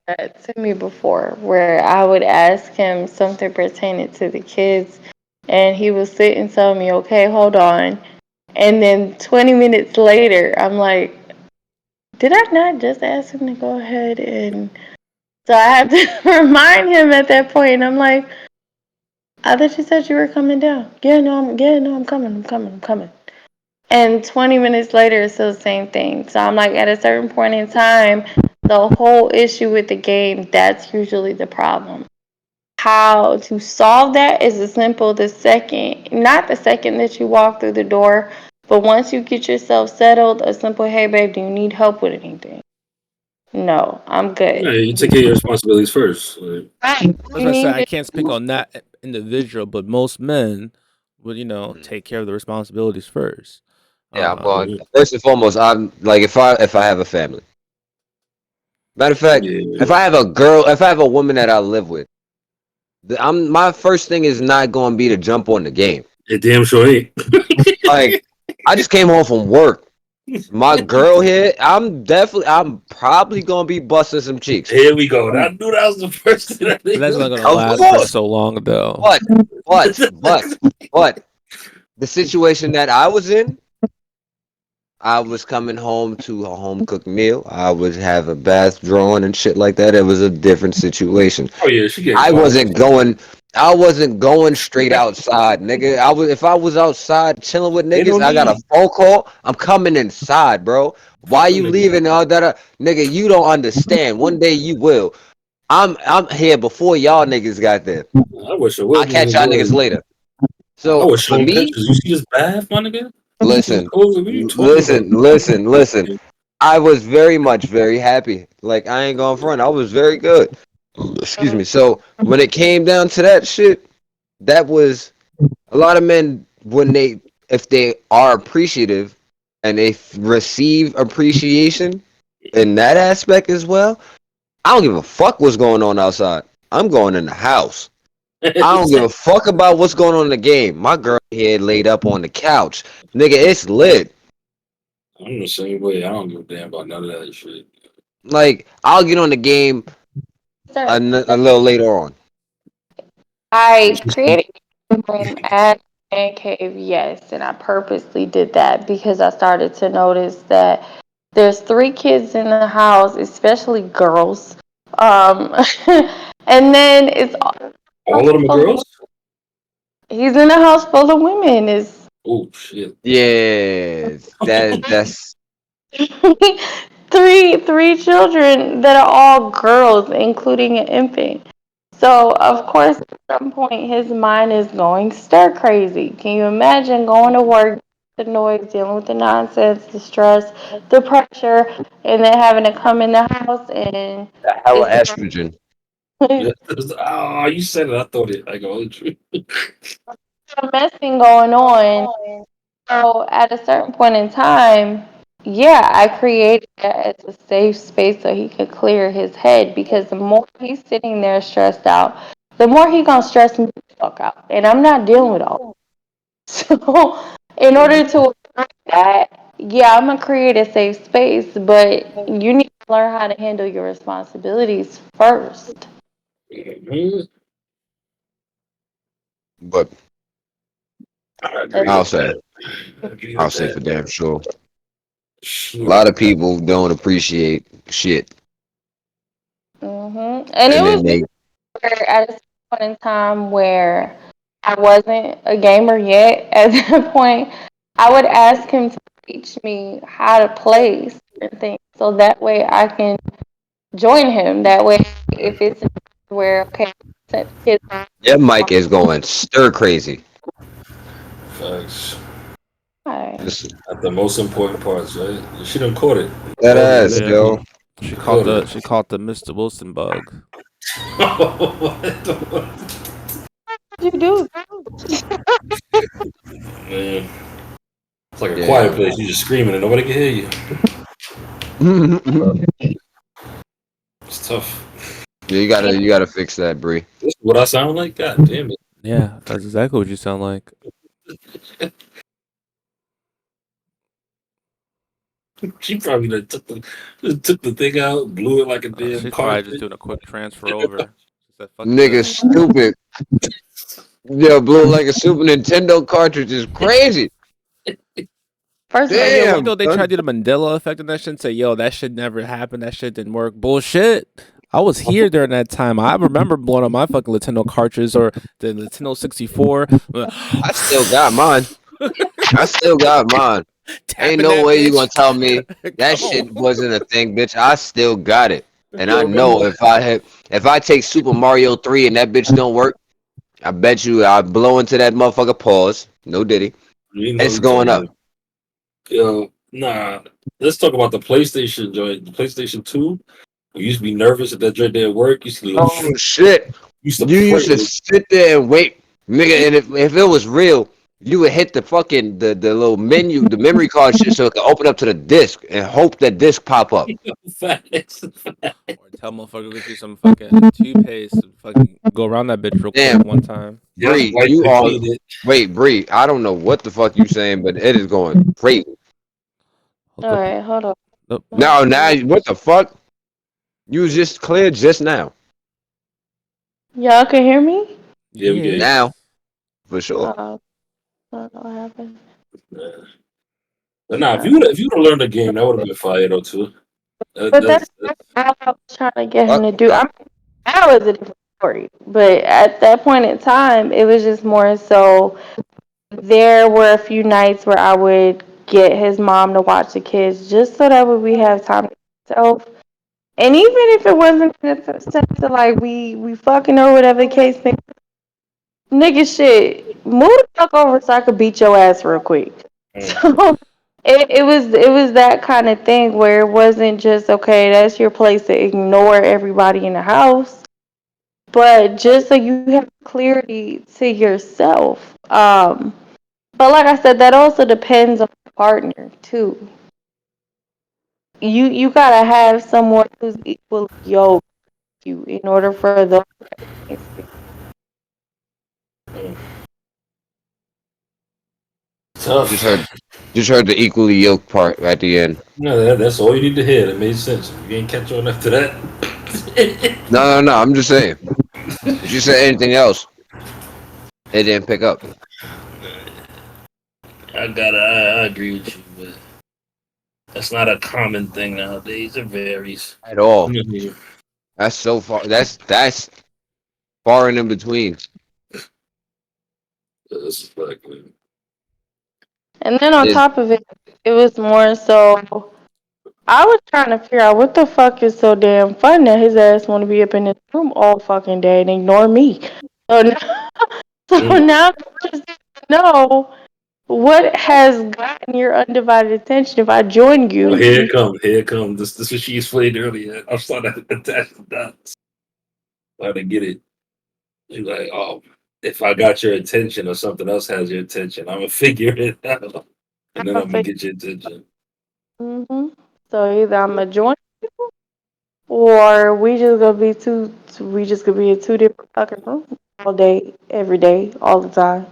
that to me before, where I would ask him something pertaining to the kids, and he would sit and tell me, "Okay, hold on," and then 20 minutes later, I'm like, "Did I not just ask him to go ahead?" And so I have to remind him at that point, and I'm like, "I thought you said you were coming down." I'm coming. And 20 minutes later, it's still the same thing. So I'm like, at a certain point in time, the whole issue with the game, that's usually the problem. How to solve that is as simple not the second that you walk through the door, but once you get yourself settled, a simple, hey, babe, do you need help with anything? No, I'm good. Yeah, you take care of your responsibilities first. Like, Right. As I said, I can't speak on that individual, but most men would, take care of the responsibilities first. Yeah, well, first and foremost, I'm like if I have a family. Matter of fact, yeah. if I have a woman that I live with, my first thing is not going to be to jump on the game. It damn sure ain't. Like I just came home from work. My girl here, I'm probably gonna be busting some cheeks. Here we go. I knew that was the first thing. That's not gonna Of last course. for so long, though. But the situation that I was in, I was coming home to a home cooked meal. I would have a bath drawn and shit like that. It was a different situation. Oh yeah, she get. I wasn't going straight outside, nigga. If I was outside chilling with niggas, I got a phone call. I'm coming inside, bro. Why you leaving all that? Nigga, you don't understand. One day you will. I'm here before y'all niggas got there. I wish I would. I'll catch y'all niggas later. So I was for showing me, pictures. You see this bath, my nigga? listen. Listen. I was very happy. Like I ain't going front. I was very good. Excuse me. So when it came down to that shit, that was a lot of men if they are appreciative and they receive appreciation in that aspect as well. I don't give a fuck what's going on outside. I'm going in the house. I don't give a fuck about what's going on in the game. My girl here laid up on the couch. Nigga, it's lit. I'm the same way. I don't give a damn about none of that shit. Like, I'll get on the game a little later on. I created a room at Man Cave, yes, and I purposely did that because I started to notice that there's 3 kids in the house, especially girls. And then it's all of them are girls. He's in a house full of women. Is oh shit. Yeah, that's three children that are all girls, including an infant. So of course, at some point, his mind is going stir crazy. Can you imagine going to work, the noise, dealing with the nonsense, the stress, the pressure, and then having to come in the house and hella estrogen. Oh, you said it. I thought it. I go. messing going on. So at a certain point in time, yeah, I created that as a safe space so he could clear his head because the more he's sitting there stressed out, the more he gonna stress me the fuck out. And I'm not dealing with all. So in order to avoid that, yeah, I'm gonna create a safe space, but you need to learn how to handle your responsibilities first. But I'll say for damn sure. A lot of people don't appreciate shit. And it was at a point in time where I wasn't a gamer yet at that point, I would ask him to teach me how to play certain things so that way I can join him. That way, if it's where, okay, kids, Your mic is going stir crazy. Facts. right. Just At the most important parts, right? She done caught it. that Oh, ass, Yeah. yo. She Caught caught the Mr. Wilson bug. What the fuck? What you do? Man, it's like a Yeah. quiet place. You just screaming and nobody can hear you. It's tough. Yeah, you gotta fix that, Bree. This is what I sound like? God damn it. Yeah, that's exactly what you sound like. She probably done took the thing out, blew it like a damn She's probably just cartridge. doing a quick transfer over. She said, "Fuck Nigga this." stupid. Yo, blew like a Super Nintendo cartridge is crazy. First of all, Yo, Damn. you know they tried to do the Mandela effect on that shit and say, "Yo, that shit never happened. That shit didn't work." Bullshit. I was here during that time. I remember blowing up my fucking Nintendo cartridge or the Nintendo 64. I still got mine. I still got mine. Tapping Ain't no that way you bitch. gonna tell me that Come shit on. wasn't a thing, bitch. I still got it. And Yo, I know remember- if I take Super Mario 3 and that bitch don't work, I bet you I blow into that motherfucker pause. No diddy. you know It's you going up. talking- Yo, nah. Let's talk about the PlayStation joint. The PlayStation 2. You used to be nervous if that joint didn't work. You used to, Oh shit. used to You used pray. to sit there and wait, nigga, and if it was real, you would hit the fucking the little menu, the memory card shit so it could open up to the disc and hope that disc pop up. Facts. Or tell motherfucker get you some fucking toothpaste and fucking go around that bitch real Damn. quick one time. Bree, Wipe you it, are clean it. wait, Bree, I don't know what the fuck you saying, but it is going crazy. all right, hold on. Nope. Now what the fuck? You was just clear just now. Y'all can hear me? Yeah, we get it. Now. For sure. I don't know what happened. Yeah. But nah, if you would have learned the game, that would have been fire though too. But that's what I was trying to get him to do. I mean, that was a different story. But at that point in time, it was just more so there were a few nights where I would get his mom to watch the kids just so that we have time to myself. And even if it wasn't in the sense of like we fucking or whatever the case may be, nigga shit, move the fuck over so I could beat your ass real quick. So it was that kind of thing where it wasn't just okay, that's your place to ignore everybody in the house, but just so you have clarity to yourself. But like I said, that also depends on the partner too. You gotta have someone who's equally yoked with you in order for those things to Tough. Just heard the equally yoked part at the end. No, that's all you need to hear. That made sense. You ain't catch on after that. No. I'm just saying. If you said anything else, it didn't pick up. I agree with you, but that's not a common thing nowadays. It varies. At all. Mhm. That's so far. That's far and in between. That's exactly. And then on It's- top of it, it was more so I was trying to figure out what the fuck is so damn fun that his ass want to be up in his room all fucking day and ignore me. So now, now I just know what has gotten your undivided attention. If I join you, Oh, here it comes. This is what she explained earlier. I'm starting to attach the dots. Starting to get it. She's like, oh, if I got your attention or something else has your attention, I'm gonna figure it out, and then I'm gonna get your attention. So either I'm gonna join you, or we just gonna be in two different fucking rooms all day, every day, all the time.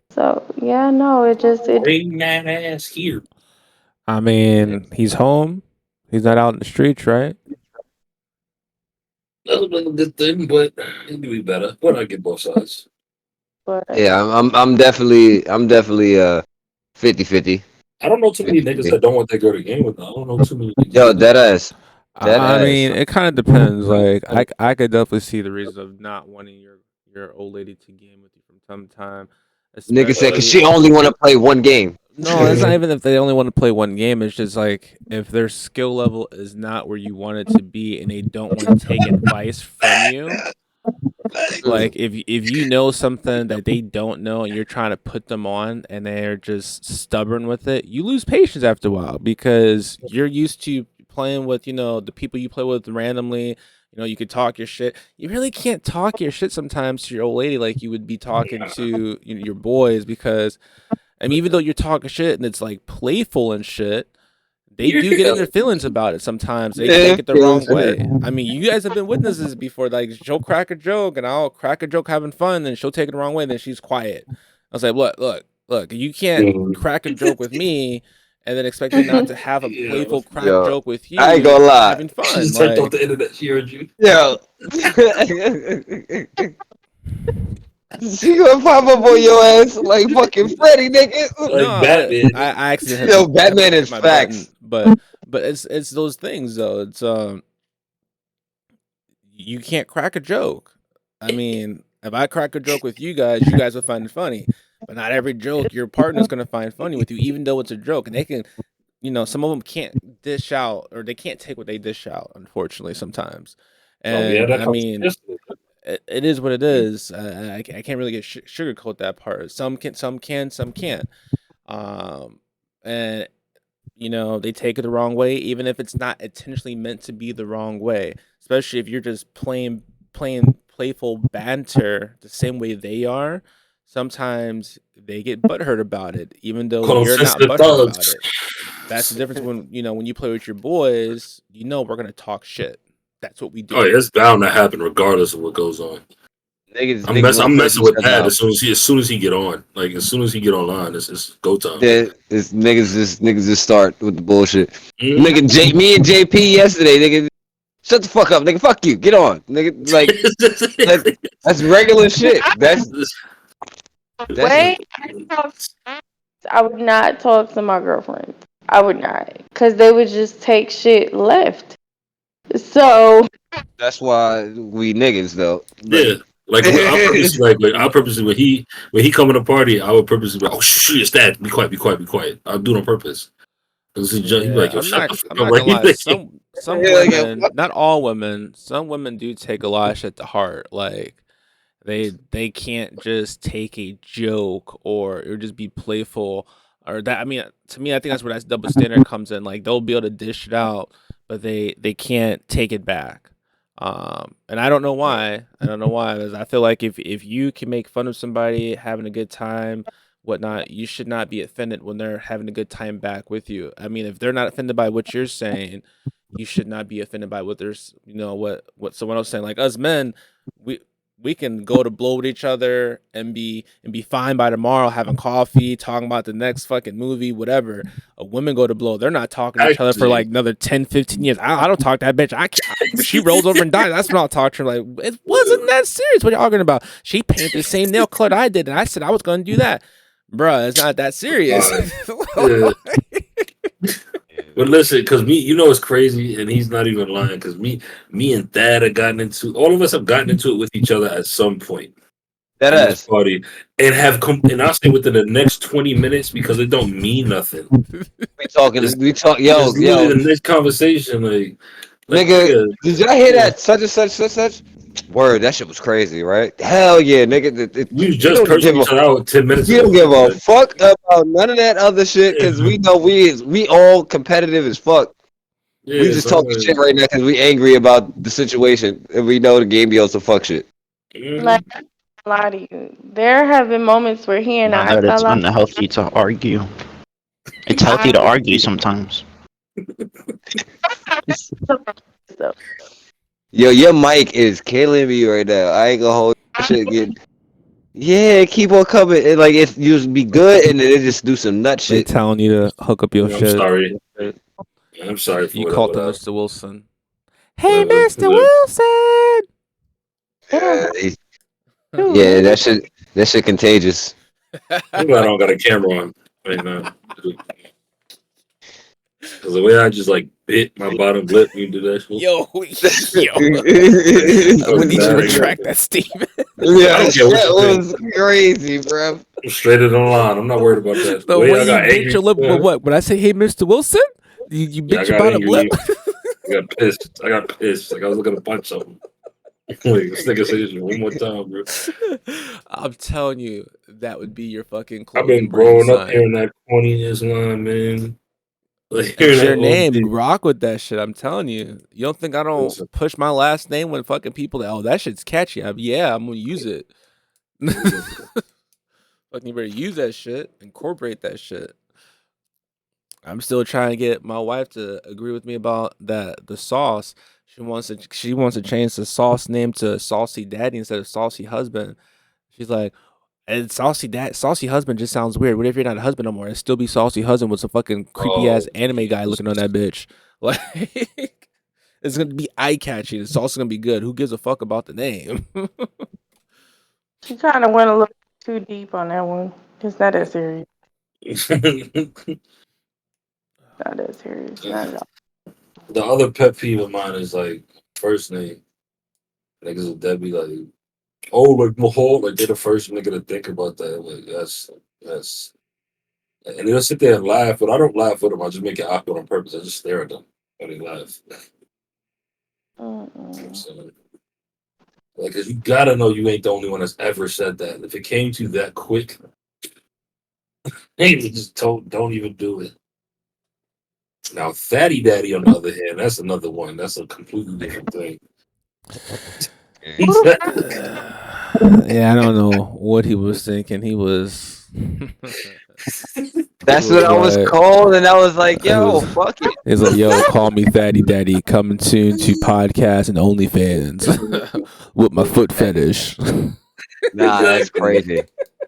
So yeah, no, it Bring that ass here. I mean, he's home. He's not out in the streets, right? That's been a good thing, but it could be better. But I get both sides. but Yeah, I'm definitely 50-50. I don't know too many niggas 50-50. that don't want their girl to game with them. I don't know too many niggas. Yo, dead ass. That I ass. mean, it kind of depends. Like, I could definitely see the reason of not wanting your your old lady to game with you from time to time. Nigga said, cause Especially, she only want to play one game. no, it's not even if they only want to play one game. It's just like if their skill level is not where you want it to be, and they don't want to take advice from you. Like if you know something that they don't know and you're trying to put them on and they're just stubborn with it, you lose patience after a while because you're used to playing with, the people you play with randomly. You could talk your shit. You really can't talk your shit sometimes to your old lady like you would be talking to your boys because I mean even though you're talking shit and it's like playful and shit, they do get in their feelings about it sometimes. They take it the wrong way. I mean, you guys have been witnesses before. Like, she'll crack a joke, and I'll crack a joke having fun, and she'll take it the wrong way, and then she's quiet. I was like, look, you can't crack a joke with me and then expect me not to have a playful crack joke with you. I ain't gonna lie. Having fun. She just turned off the internet. She heard you. Yo. She gonna pop up on your ass like fucking Freddy, nigga. Like Batman. I accidentally Yo, Batman is my facts. button, but it's those things though. It's you can't crack a joke. I mean, if I crack a joke with you guys will find it funny. But not every joke your partner's gonna find funny with you, even though it's a joke. And they can, some of them can't dish out or they can't take what they dish out. Unfortunately, sometimes. And I mean, it is what it is. I can't really get sugarcoat that part. Some can, some can't. And they take it the wrong way, even if it's not intentionally meant to be the wrong way. Especially if you're just playing playful banter the same way they are. Sometimes they get butthurt about it, even though you're not butthurt about it. That's the difference when when you play with your boys. We're gonna talk shit. That's what we do. Oh, yeah, it's bound to happen regardless of what goes on. I'm messing with that as soon as he get on. Like as soon as he get online, it's go time. Niggas just start with the bullshit. Nigga, me and JP yesterday, nigga. Shut the fuck up, nigga. Fuck you. Get on, nigga. Like that's regular shit. I would not talk to my girlfriend. I would not, cause they would just take shit left. So that's why we niggas though. Yeah. Like I purposely when he come to the party, I would purposely be like, oh shit, it's that. Be quiet. I'll do it on purpose. Because he's like, yo, I'm shut not the fuck gonna up. lie. Some women, not all women, some women do take a lot of shit to heart. Like they can't just take a joke or just be playful or that. I mean, to me, I think that's where that double standard comes in. Like they'll be able to dish it out, but they can't take it back. And I don't know why. Because I feel like if you can make fun of somebody having a good time, whatnot, you should not be offended when they're having a good time back with you. I mean, if they're not offended by what you're saying, you should not be offended by what there's, what someone else is saying. Like us men, we can go to blow with each other and be fine by tomorrow, having coffee, talking about the next fucking movie, whatever. Women go to blow. They're not talking to each other for like another 10, 15 years. I don't talk to that bitch. She rolls over and dies. That's when I'll talk to her. Like, it wasn't that serious. What are you arguing about? She painted the same nail color I did, and I said I was going to do that. Bruh, it's not that serious. But listen, because it's crazy, and he's not even lying. Because me and Thad have all of us have gotten into it with each other at some point. That is party, and and I'll say within the next 20 minutes because it don't mean nothing. We talk, yo. The next conversation, like nigga, did y'all hear that? Such and such. Word, that shit was crazy, right? Hell yeah, nigga. We just cursing each other out 10 minutes ago. We don't give a fuck about none of that other shit because we know we all competitive as fuck. Yeah, we just talking shit right now because we angry about the situation and we know the game be also fuck shit. Like, I lie to you. There have been moments where he and I it's unhealthy to argue. It's healthy to argue sometimes. Yo, your mic is killing me right now. I ain't gonna hold shit again. Yeah, keep on coming. And like if you be good and then they just do some nut shit. They telling you to hook up your shit. I'm sorry for you called them Mr. Wilson. Hey, Mr. Wilson. Yeah, that shit contagious. I'm glad I don't got a camera on right now. Because the way I just like bit my bottom lip when you do that shit. Yo. We need you to retract that statement. Yeah, I don't that care what shit you was crazy, bro. I'm straight in the line. I'm not worried about that. The Wait, way I you got bit angry. your lip, but what? When I say, "Hey, Mr. Wilson," you Yeah, I bit your got bottom angry. lip. I got pissed. Like I was looking to punch something. Like, this nigga say this shit one more time, bro. I'm telling you, that would be your fucking I've closing been brain growing up sign. hearing that corniness line, man. Like It's your hearing that name. OD. Rock with that shit. I'm telling you. You don't think I don't Listen. push my last name when fucking people that that shit's catchy. Yeah, I'm gonna use it. Fucking you better use that shit. Incorporate that shit. I'm still trying to get my wife to agree with me about the sauce. She wants to change the sauce name to Saucy Daddy instead of Saucy Husband. She's like, and Saucy Husband just sounds weird. What if you're not a husband no more? It'd still be Saucy Husband with some fucking creepy ass anime guy looking on that bitch. Like, it's gonna be eye catching. It's also gonna be good. Who gives a fuck about the name? She kind of went a little too deep on that one. It's not that serious. Not that serious. Not at all. The other pet peeve of mine is like first name. Niggas will dead be like, oh, like Mahal, like they're the first nigga to think about that. Like that's, and they'll sit there and laugh, but I don't laugh with them. I just make it awkward on purpose. I just stare at them when they laugh. So, like, cause you gotta know you ain't the only one that's ever said that. If it came to you that quick, hey, just don't even do it. Now, Fatty Daddy, on the other hand, that's another one. That's a completely different thing. Yeah, I don't know what he was thinking. He was. That's what I was called, and I was like, yo, fuck it. He's like, yo, call me Thaddy Daddy, coming soon to podcast and OnlyFans with my foot fetish. Nah, that's crazy.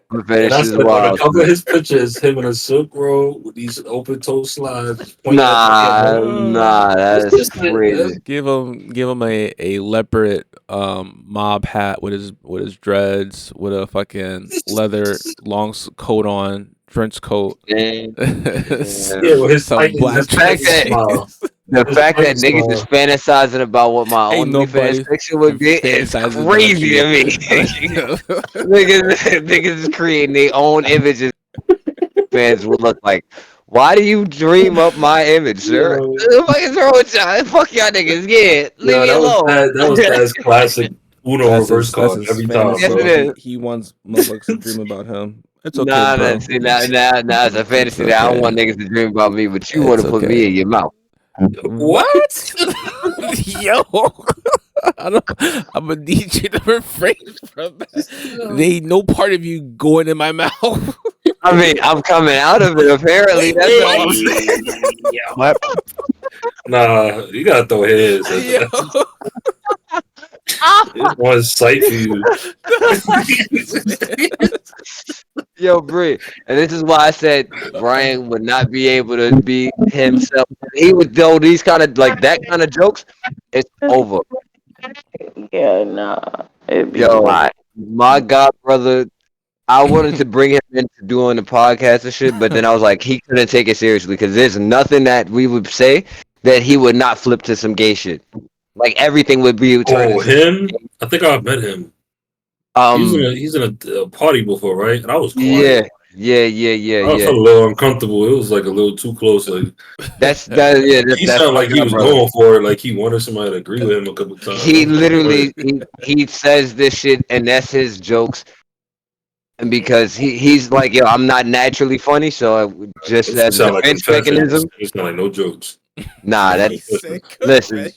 My fetish That's is like on the wild. cover of his picture is him in a silk robe with these open toe slides. Nah, that's crazy. Give him a leopard mob hat with his dreads, with a fucking leather long coat on, trench coat. Yeah, with his Some black the fact that niggas is fantasizing about what my OnlyFans picture would be is crazy to me. niggas is creating their own images fans would look like. Why do you dream up my image, sir? What the fuck is wrong with y'all? Fuck y'all niggas. Yeah, leave me alone. That was Tad's classic Uno reverse card every time. Yes, bro. it is. He wants motherfuckers to dream about him. It's okay, nah, bro. See, now it's a fantasy that I don't want niggas to dream about me, but you want to put me in your mouth. What? Yo, I'm gonna need you to refrain from that. There ain't no part of you going in my mouth. I mean, I'm coming out of it apparently. That's all I'm saying. What? Nah, you gotta throw his. It's one sight for you. Yo, Bree, and this is why I said Brian would not be able to be himself. He would do these kind of like that kind of jokes. It's over. Yeah, nah. Yo, my god brother, I wanted to bring him into doing the podcast and shit, but then I was like, he couldn't take it seriously because there's nothing that we would say that he would not flip to some gay shit. Like everything would be. Oh, him? I think I've met him. He's in a party before, right? And I was quiet. Yeah. I felt a little uncomfortable. It was like a little too close. Like he sounded like he was going for it. Like he wanted somebody to agree with him a couple times. He literally he says this shit, and that's his jokes. And because he's like, yo, I'm not naturally funny, so just as a defense mechanism. It's not like no jokes. Nah, listen.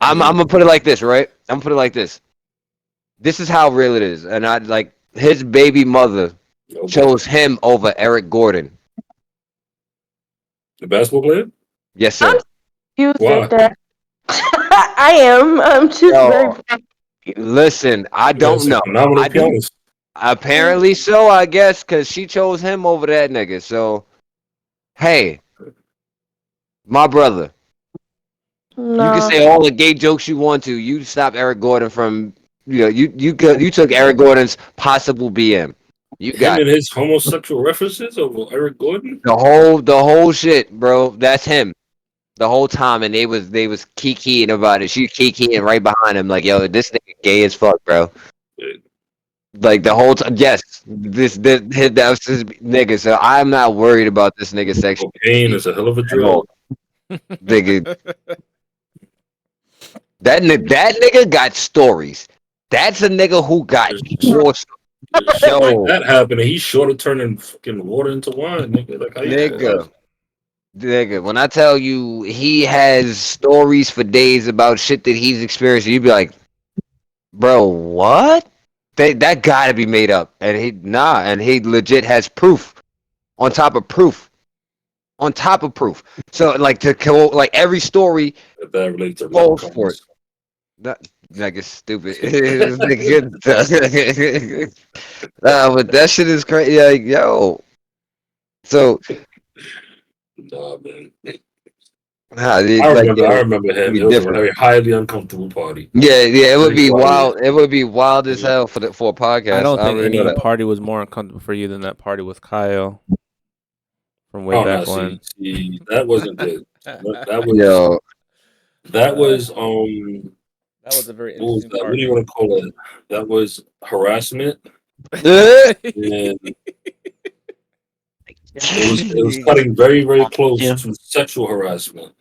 I'm gonna put it like this, right? I'm gonna put it like this. This is how real it is, and I like his baby mother chose him over Eric Gordon. The basketball player? Yes, sir. Why? That. I am. I'm just very. Listen, I don't know. I don't. Apparently so, I guess, because she chose him over that nigga. So, hey, my brother, you can say all the gay jokes you want to. You stop Eric Gordon from, you took Eric Gordon's possible BM. You got him and his homosexual references over Eric Gordon. The whole shit, bro. That's him. the whole time, and they was kikiing about it. She kikiing right behind him, like, yo, this nigga gay as fuck, bro. Like the whole time, yes, that was his nigga. So I'm not worried about this nigga sexual. Cocaine is a hell of a drug. Nigga, that nigga got stories. That's a nigga who got more. Shit like that happening. He's short of turning fucking water into wine, nigga. Like how you Nigga, when I tell you he has stories for days about shit that he's experienced, you'd be like, bro, what? That gotta be made up. And he legit has proof on top of proof. On top of proof. So like like every story that relates to falls for it. That nigga's stupid. But that shit is crazy. Like, yo. So nah, man. I remember him. It was a very highly uncomfortable party. Yeah, it would be wild. It would be wild as hell for a podcast. I don't think any party was more uncomfortable for you than that party with Kyle from way back when. See, that wasn't good. That was that was a very what interesting was that? party. What do you want to call it? That was harassment. And it was cutting very, very close to sexual harassment.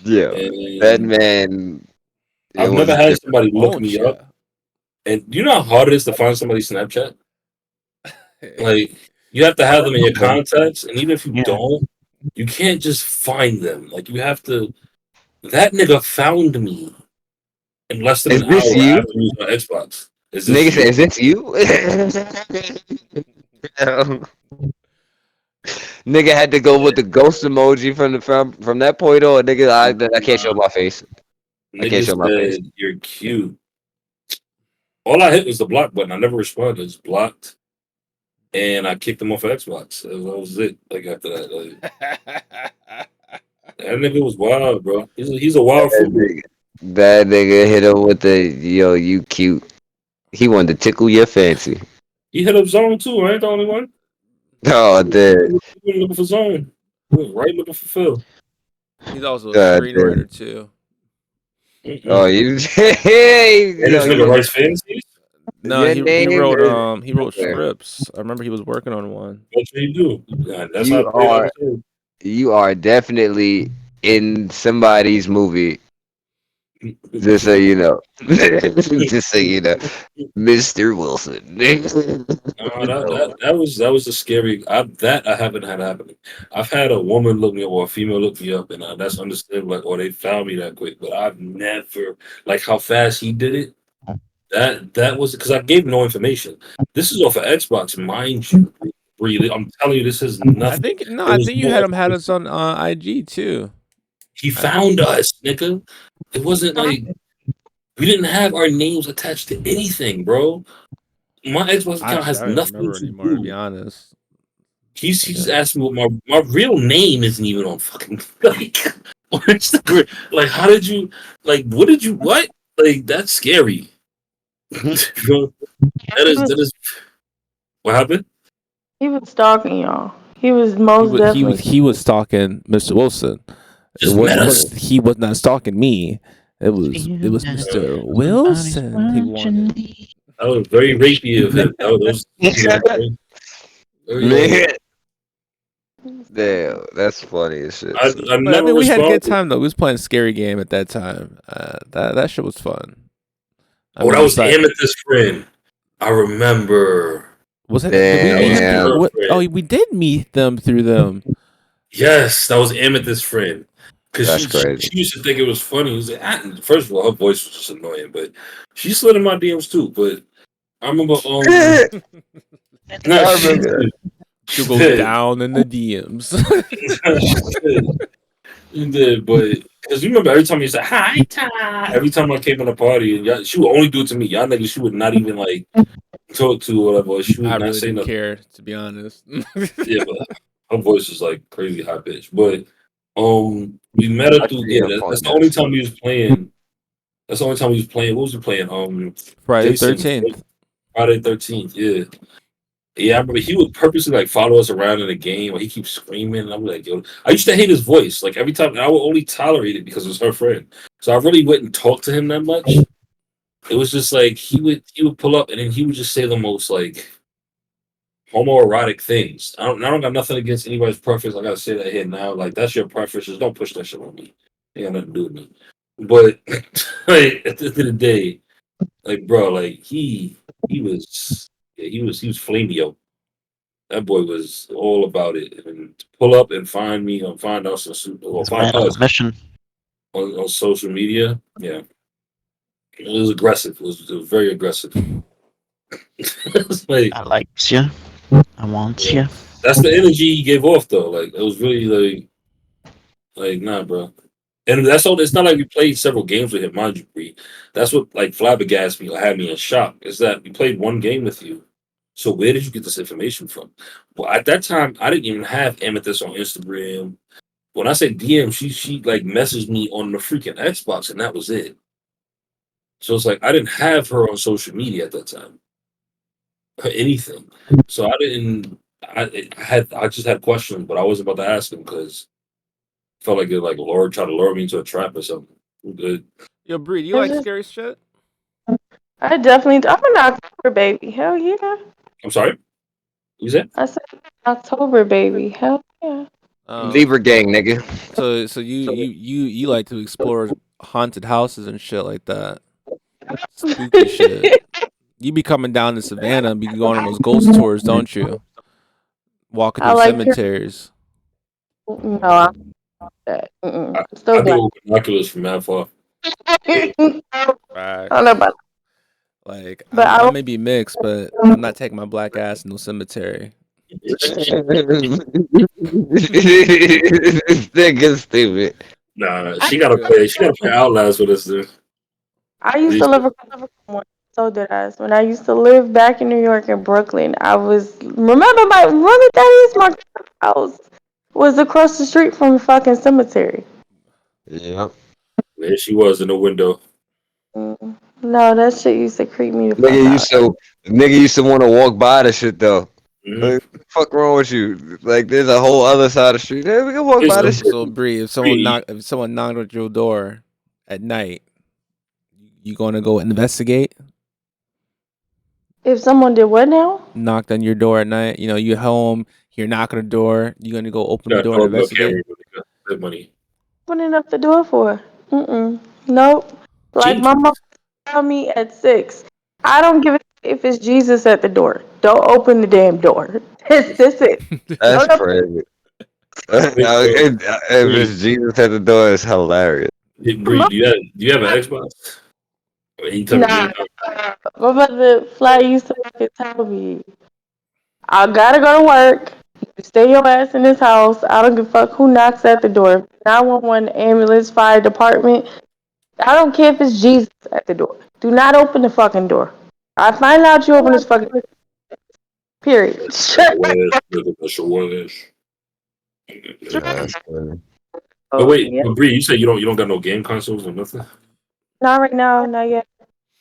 Yeah, and that man. I've never had somebody look me up. And you know how hard it is to find somebody's Snapchat? Like, you have to have them in your contacts, and even if you don't, you can't just find them. Like, you have to. That nigga found me in less than an hour after using my Xbox. Nigga said, "Is this you?" Nigga had to go with the ghost emoji from that point on. Nigga, I can't show my face. I can't show my face. You're cute. All I hit was the block button. I never responded. It's blocked, and I kicked him off of Xbox. That was it. Like after that, like, that nigga was wild, bro. He's a wild fool. That nigga hit him with the yo, you cute. He wanted to tickle your fancy. He hit up Zone too. I ain't the only one. Oh, dude. He went looking for Zone. He was right looking for Phil. He's also a screenwriter too. Oh, you. And this nigga writes fantasies? No, he wrote scripts. I remember he was working on one. What do you do? Yeah, that's you are definitely in somebody's movie. Just so you know. Just so you know. Mr. Wilson. That was a scary. I haven't had happen. I've had a woman look me up or a female look me up, and that's understandable. Like, oh, they found me that quick. But I've never, like, how fast he did it. That was because I gave no information. This is off of Xbox, mind you. Really, I'm telling you, this is nothing. I think you had us on IG too. He found us, nigga. It wasn't like we didn't have our names attached to anything, bro. My Xbox account has nothing to do. To be honest, he's asking what my real name isn't even on fucking like on Instagram. Like, how did you like? What did you what? Like, that's scary. that is. What happened? He was stalking y'all. He was definitely. He was stalking Mr. Wilson. He was not stalking me. It was Mr. Wilson. He wanted. That was very rapey of him. Damn, that's funny as shit. I mean, we had a good time though. We was playing a scary game at that time. That shit was fun. That was Amethyst friend. I remember. Was it? We did meet them through them. Yes, that was Amethyst friend. Because she used to think it was funny. First of all, her voice was just annoying, but she slid in my DMs too. But I remember, she goes down in the DMs. You did, but because you remember every time you said hi, Ty. Every time I came in a party, and she would only do it to me. Y'all niggas, she would not even like talk to or whatever. She would not say nothing. Care, to be honest. Yeah, but her voice is like crazy high pitch. But we met her through. Yeah, that's the only time we was playing. That's the only time we was playing. What was we playing? Friday 13th. Friday 13th. Yeah. Yeah, I remember he would purposely like follow us around in the game, or he keeps screaming. And I'm like, yo, I used to hate his voice. Like every time, and I would only tolerate it because it was her friend. So I really wouldn't talk to him that much. It was just like he would pull up and then he would just say the most like homoerotic things. I don't got nothing against anybody's preference. I gotta say that here now. Like that's your preference. Just don't push that shit on me. Ain't got nothing to do with me. But like at the end of the day, like bro, like he was yeah, he was flamio. That boy was all about it. And to pull up and find me or find us or This find man on a us mission. on social media, yeah. It was aggressive. It was very aggressive. It's like I like you. I want yeah. you. That's the energy he gave off though. Like it was really like nah, bro. And that's all. It's not like we played several games with him, mind you, Bree. That's what like flabbergasted me or had me in shock. Is that we played one game with you. So where did you get this information from? Well, at that time, I didn't even have Amethyst on Instagram. When I say DM, she like messaged me on the freaking Xbox, and that was it. So it's like I didn't have her on social media at that time, or anything. So I didn't. I just had questions, but I wasn't about to ask them because felt like it like Lord tried to lure me into a trap or something. I'm good. Yo, Bree, do you like scary shit? I definitely. I'm an October baby. Hell yeah. I'm sorry. You said? I said October baby. Hell yeah. Libra gang, nigga. So you like to explore haunted houses and shit like that, spooky shit. You be coming down to Savannah and be going on those ghost tours, don't you? Walking I through like your. cemeteries. No, I'm that. I, Still I black. do with binoculars from that far. I don't know Facts. about, Like but I I. may be mixed, but I'm not taking my black ass in no cemetery. This nigga stupid. Nah, she gotta play Outlast with us, dude. I used to live across from one. So did I. When I used to live back in New York in Brooklyn, I was remember that is my house was across the street from a fucking cemetery. Yeah. There she was in the window. No, that shit used to creep me the Nigga fuck out. used to nigga used to want to walk by the shit though. Mm-hmm. Like, what the fuck wrong with you? Like there's a whole other side of the street. Hey, we can walk by this shit. So Bree, if someone knocked at your door at night, you gonna go investigate? If someone did what now? Knocked on your door at night, you home, you're knocking on the door, you gonna go open the Got door and doorbell investigate? camera. Good money. Opening up the door for? Nope. Like my Jesus. mom tell me at 6. I don't give a if it's Jesus at the door. Don't open the damn door. That's it. That's Don't open- crazy. Wait, If it's Jesus at the door, it's hilarious. Bree, do you have an Xbox? He took a Nah. game. My mother flat used to fucking tell me, I gotta go to work. You stay your ass in this house. I don't give a fuck who knocks at the door. 911, ambulance, fire department. I don't care if it's Jesus at the door. Do not open the fucking door. I find out you open this fucking period. That's your wish. Yeah, that's funny. But wait, Yeah. Bree, you said you don't got no game consoles or nothing? Not right now, not yet.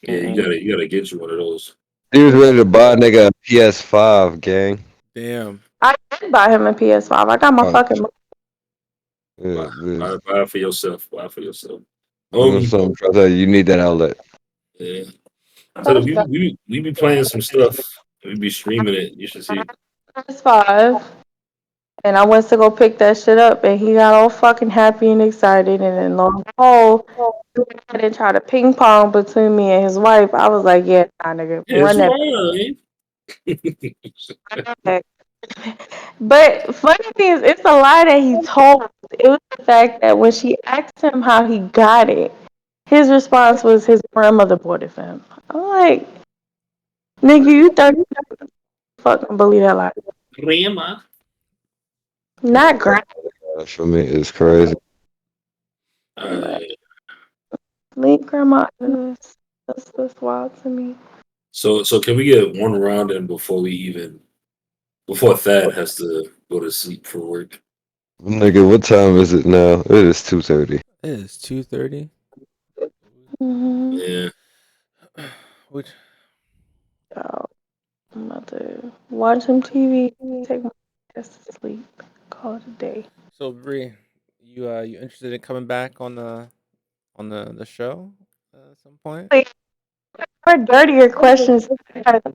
Yeah, you gotta get you one of those. He was ready to buy a nigga a PS5, gang. Damn. I did buy him a PS5. I got my Oh, fucking. Buy it for yourself. Buy it for yourself. So I'm trying to tell you, you need that outlet. Yeah. So we be playing some stuff. We be streaming it. You should see. PS5, and I went to go pick that shit up, and he got all fucking happy and excited, and then lo and behold, he went ahead and tried to ping pong between me and his wife. I was like, yeah, nah, nigga, It's run that. fine. But funny thing is, it's a lie that he told. It was the fact that when she asked him how he got it, his response was his grandmother bought it for him. I'm like, nigga, you thought you fucking believe that lie? Grandma. Not grandma. For me, it's crazy. Leave grandma out of this. That's wild to me. So can we get one round in before Thad has to go to sleep for work? Nigga, what time is it now? It is 2:30. It is 2:30. Mm-hmm. Yeah. Which Oh. I'm about to watch some TV, take my ass to sleep, call it a day. So Bree, you interested in coming back on the show at some point? Like, for dirtier questions,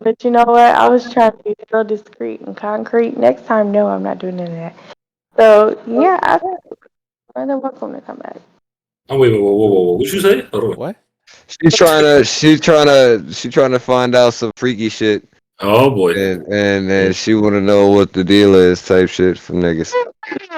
but you know what? I was trying to be real discreet and concrete. Next time, no, I'm not doing none of that. So yeah, I'm more than welcome to come back. Oh wait, whoa. What you say? Hold on. What? She's trying to find out some freaky shit, Oh boy. and she want to know what the deal is, type shit from niggas.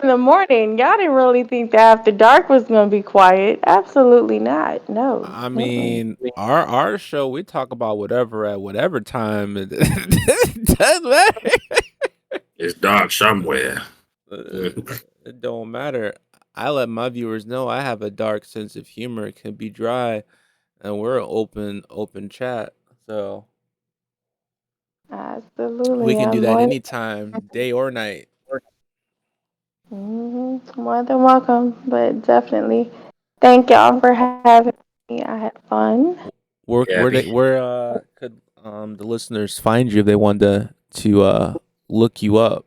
In the morning, y'all didn't really think that after dark was gonna be quiet. Absolutely not. No. I mean, our show, we talk about whatever at whatever time. It doesn't matter. It's dark somewhere. It don't matter. I let my viewers know I have a dark sense of humor. It can be dry, and we're an open chat. So Absolutely. we can do that more, anytime, day or night. more than welcome, but definitely thank y'all for having me. I had fun. Where could the listeners find you if they wanted to look you up?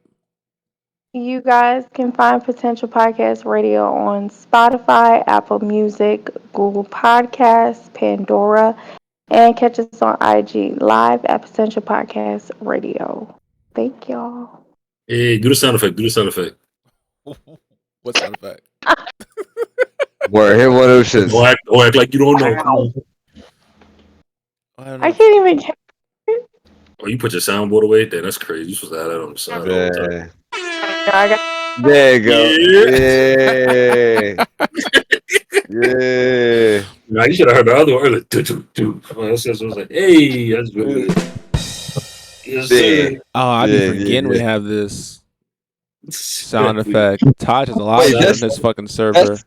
You guys can find Potential Podcast Radio on Spotify, Apple Music, Google Podcasts, Pandora, and catch us on IG live at Potential Podcast Radio. Thank y'all. Hey, do the sound effect. What sound effect? Word, here one of those shits. Or act like you don't know. Come on. I don't know. I can't even catch it. Oh, you put your soundboard away? Damn, that's crazy. You supposed to have that on the side all the time. Yeah. I got There you go. Yeah. Nah, you should have heard the other one. Like, do. I was like, hey, that's really good. Yes, sir. Oh, I be forgetting we have this sound effect. Taj has a lot of that on his fucking server.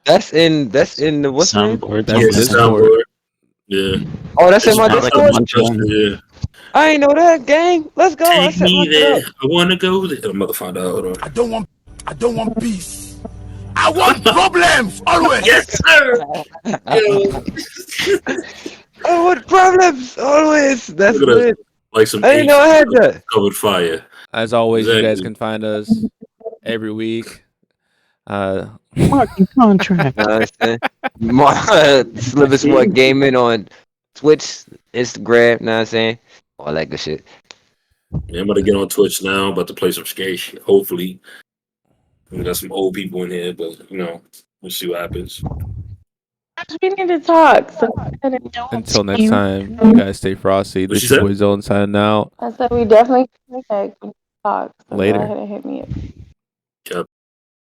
That's in the what's name? Soundboard. That's Yeah, the Discord. soundboard. Yeah. Oh, that's in my Sound like a Discord. bunch of- Yeah. I ain't know that, gang. Let's go. I Take set me my shit there. up. I wanna go there. I'm about to find out. Hold on. I don't want peace. I want problems always. Yes, sir. Yo. Oh, what problems? Always. That's Look at lit. Like some I didn't know I had ancient that. covered fire. As always, you guys Exactly. can find us every week. Marking contract. You know what I'm saying? Sliver Sport Gaming on Twitch, Instagram, know what I'm saying? All that good shit. Yeah, I'm about to get on Twitch now. About to play some skate shit. Hopefully. We got some old people in here, but we'll see what happens. we need to talk. So Until next time, you guys stay frosty. What This she is said? Boy Zone signing out. I said we definitely connect. We need to talk. So Later. go ahead and hit me up.